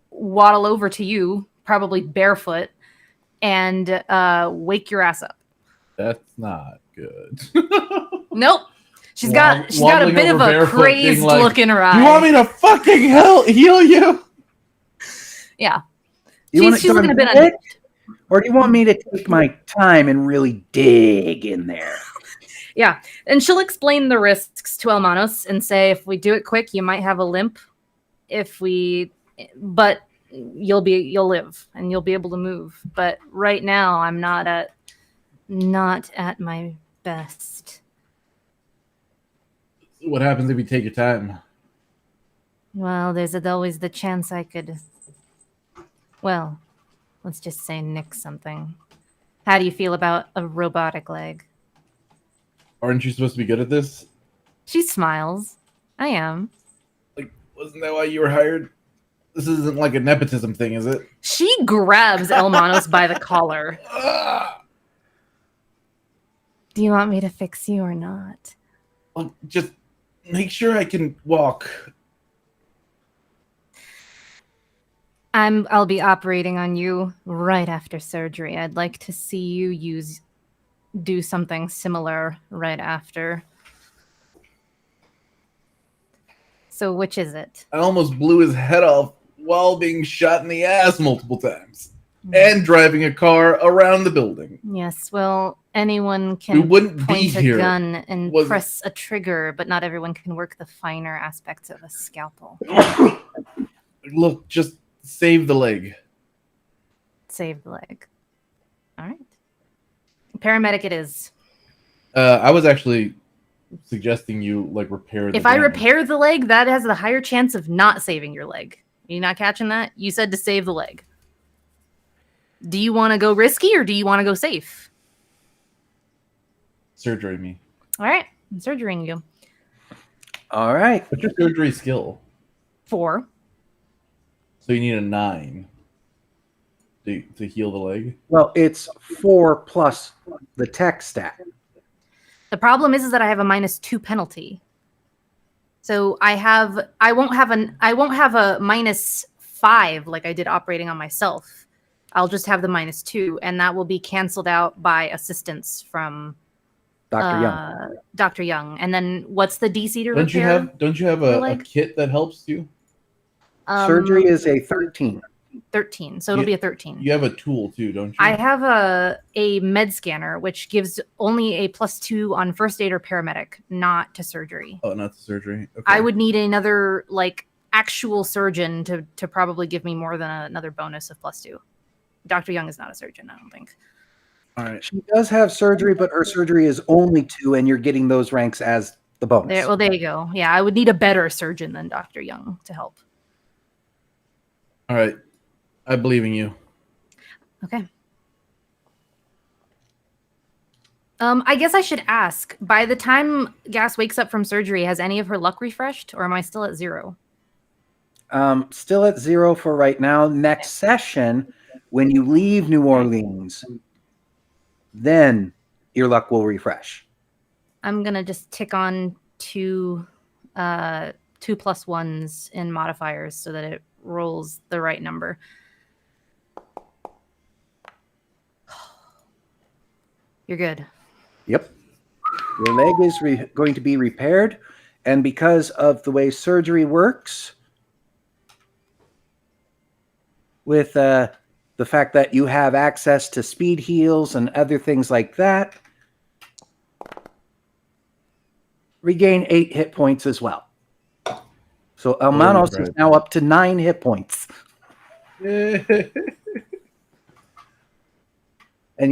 waddle over to you, probably barefoot, and wake your ass up. That's not good. Nope. She's got a bit of a crazed look in her eye. You want me to fucking heal you? Yeah. She's looking a bit unhinged. Or do you want me to take my time and really dig in there? Yeah. And she'll explain the risks to Elmanos and say, if we do it quick, you might have a limp. But you'll live and you'll be able to move. But right now I'm not at my best. What happens if you take your time? Well, there's always the chance I could, well, let's just say nick something. How do you feel about a robotic leg? Aren't you supposed to be good at this? She smiles. I am. Wasn't that why you were hired? This isn't like a nepotism thing, is it? She grabs Elmanos by the collar. Do you want me to fix you or not? Well, just make sure I can walk. I'll be operating on you right after surgery. I'd like to see you do something similar right after. So which is it? I almost blew his head off while being shot in the ass multiple times. And driving a car around the building. Yes, well, anyone can point a gun and press a trigger, but not everyone can work the finer aspects of a scalpel. Look, just save the leg. Save the leg. All right. Paramedic it is. I was actually suggesting you repair the If I repair the leg, that has a higher chance of not saving your leg. Are you not catching that? You said to save the leg. Do you want to go risky or do you want to go safe? Surgery me. All right. I'm surgerying you. All right. What's your surgery skill? 4. So you need a 9 to heal the leg? Well, it's 4 plus the tech stat. The problem is that I have a -2 penalty. So I won't have a -5 like I did operating on myself. I'll just have the -2, and that will be canceled out by assistance from Dr. Young. And then what's the DC to repair? Don't you have a kit that helps you? Surgery is a 13. 13, so it'll be a 13. You have a tool too, don't you? I have a med scanner, which gives only a +2 on first aid or paramedic, not to surgery. Oh, not to surgery. Okay. I would need another actual surgeon to probably give me more than another bonus of +2. Dr. Young is not a surgeon, I don't think. All right. She does have surgery, but her surgery is only 2, and you're getting those ranks as the bonus. There you go. Yeah, I would need a better surgeon than Dr. Young to help. All right. I believe in you. Okay. I guess I should ask, by the time Gas wakes up from surgery, has any of her luck refreshed, or am I still at 0? Still at 0 for right now. Next session, when you leave New Orleans, then your luck will refresh. I'm gonna just tick on 2 2+1s in modifiers so that it rolls the right number. You're good. Yep. Your leg is going to be repaired, and because of the way surgery works, with the fact that you have access to speed heals and other things like that, regain 8 hit points as well. So Almanos is now up to 9 hit points. And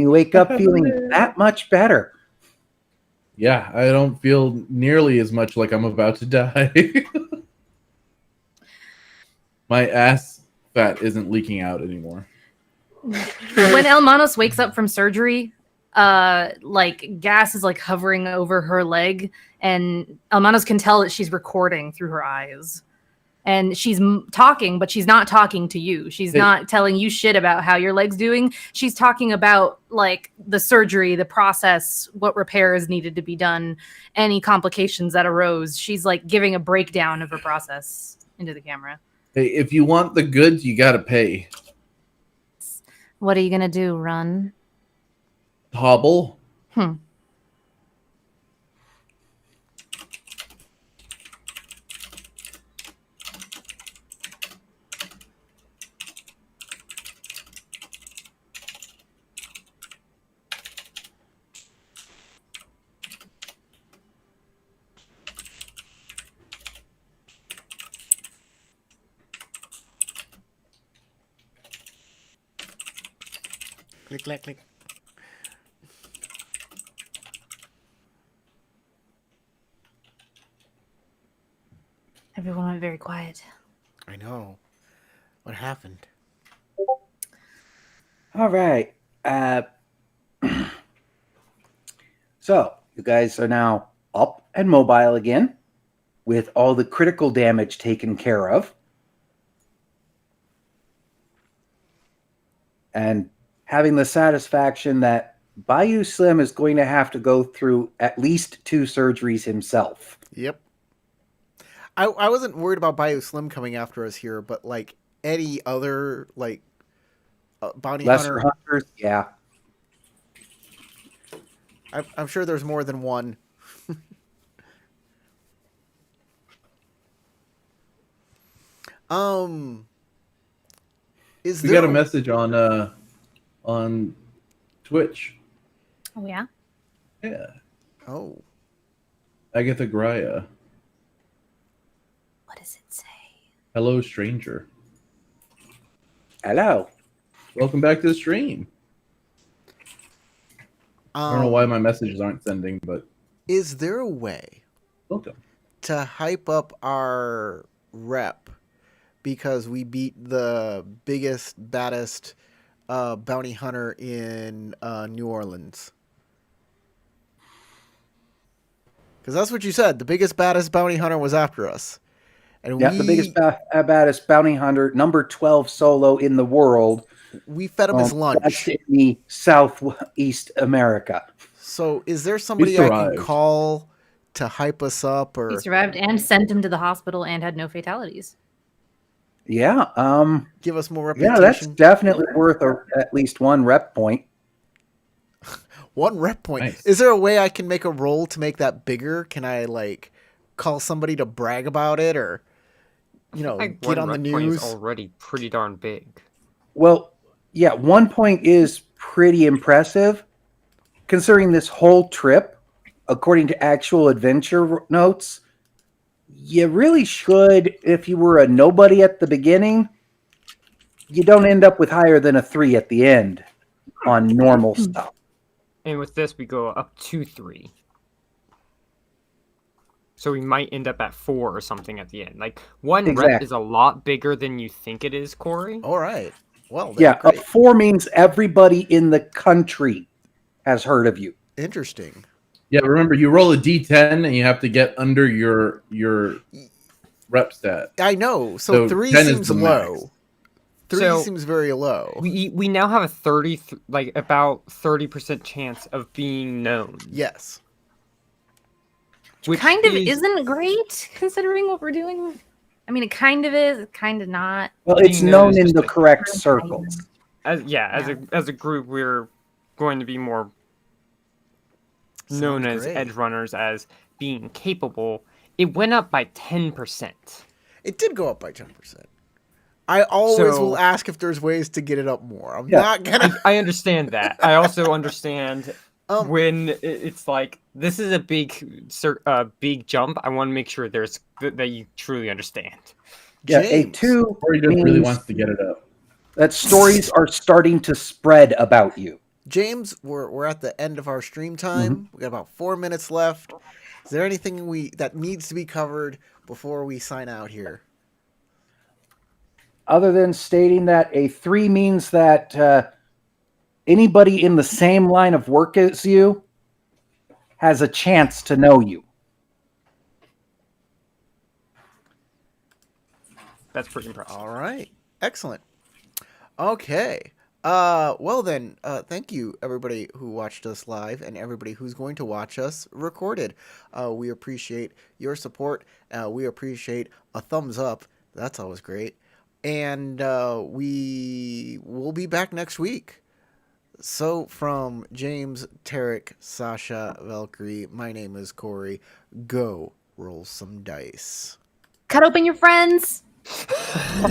you wake up feeling that much better. Yeah, I don't feel nearly as much like I'm about to die. My ass fat isn't leaking out anymore. When Elmanos wakes up from surgery, like gas is like hovering over her leg, and Elmanos can tell that she's recording through her eyes. And she's talking, but she's not talking to you. She's not telling you shit about how your leg's doing. She's talking about like the surgery, the process, what repairs needed to be done, any complications that arose. She's like giving a breakdown of her process into the camera. Hey, if you want the goods, you gotta pay. What are you gonna do? Run? Hobble? Click, click, click. Everyone went very quiet. I know. What happened? All right. So you guys are now up and mobile again, with all the critical damage taken care of, and having the satisfaction that Bayou Slim is going to have to go through at least 2 surgeries himself. Yep. I wasn't worried about Bayou Slim coming after us here, but like any other like bounty Lesser hunter, hunters, yeah. I'm sure there's more than one. We got a message on Twitch. Oh yeah. Yeah. Oh. Agatha Graya. What does it say? Hello, stranger. Hello. Welcome back to the stream. I don't know why my messages aren't sending, but Is there a way welcome to hype up our rep because we beat the biggest, baddest bounty hunter in New Orleans? Because that's what you said. The biggest, baddest bounty hunter was after us. And yeah, the biggest, baddest bounty hunter, number 12 solo in the world. We fed him his lunch. That's in the Southeast America. So is there somebody I can call to hype us up? Or He survived and sent him to the hospital and had no fatalities. Yeah. Give us more reputation. Yeah, that's definitely worth at least 1 rep point. 1 rep point. Nice. Is there a way I can make a roll to make that bigger? Can I like call somebody to brag about it, or get on the news? Is already pretty darn big. Well, yeah, 1 point is pretty impressive, considering this whole trip, according to actual adventure notes. You really should, if you were a nobody at the beginning, you don't end up with higher than a 3 at the end on normal stuff. And with this, we go up to 3. So we might end up at 4 or something at the end. Like, 1 rep Exactly. is a lot bigger than you think it is, Corey. All right. Well, Yeah, great. 4 means everybody in the country has heard of you. Interesting. Yeah, remember you roll a d10 and you have to get under your rep stat. I know. So 3 10 is seems the low. max. 3 So, seems very low. We now have a about 30% chance of being known. Yes. Which Kind of is- isn't great considering what we're doing. I mean, it kind of is, kind of not. Well, it's Being known known is in just the a- correct circles. As a group, we're going to be more known Sounds as great. edge runners as being capable. It went up by 10%. It did go up by 10%. I always So- will ask if there's ways to get it up more. I'm Yeah. not gonna. I understand that. I also understand Um, when it's like this is a big jump. I want to make sure that you truly understand. Yeah, a James. 2 Or he just really means wants to get it up. that stories are starting to spread about you. James, we're at the end of our stream time. We got about 4 minutes left. Is there anything that needs to be covered before we sign out here? Other than stating that a 3 means that anybody in the same line of work as you has a chance to know you. That's pretty impressive. All right. Excellent. Okay. Well then, thank you everybody who watched us live and everybody who's going to watch us recorded. We appreciate your support. We appreciate a thumbs up. That's always great. And we will be back next week. So from James, Tarek, Sasha, Valkyrie, my name is Corey. Go roll some dice. Cut open your friends.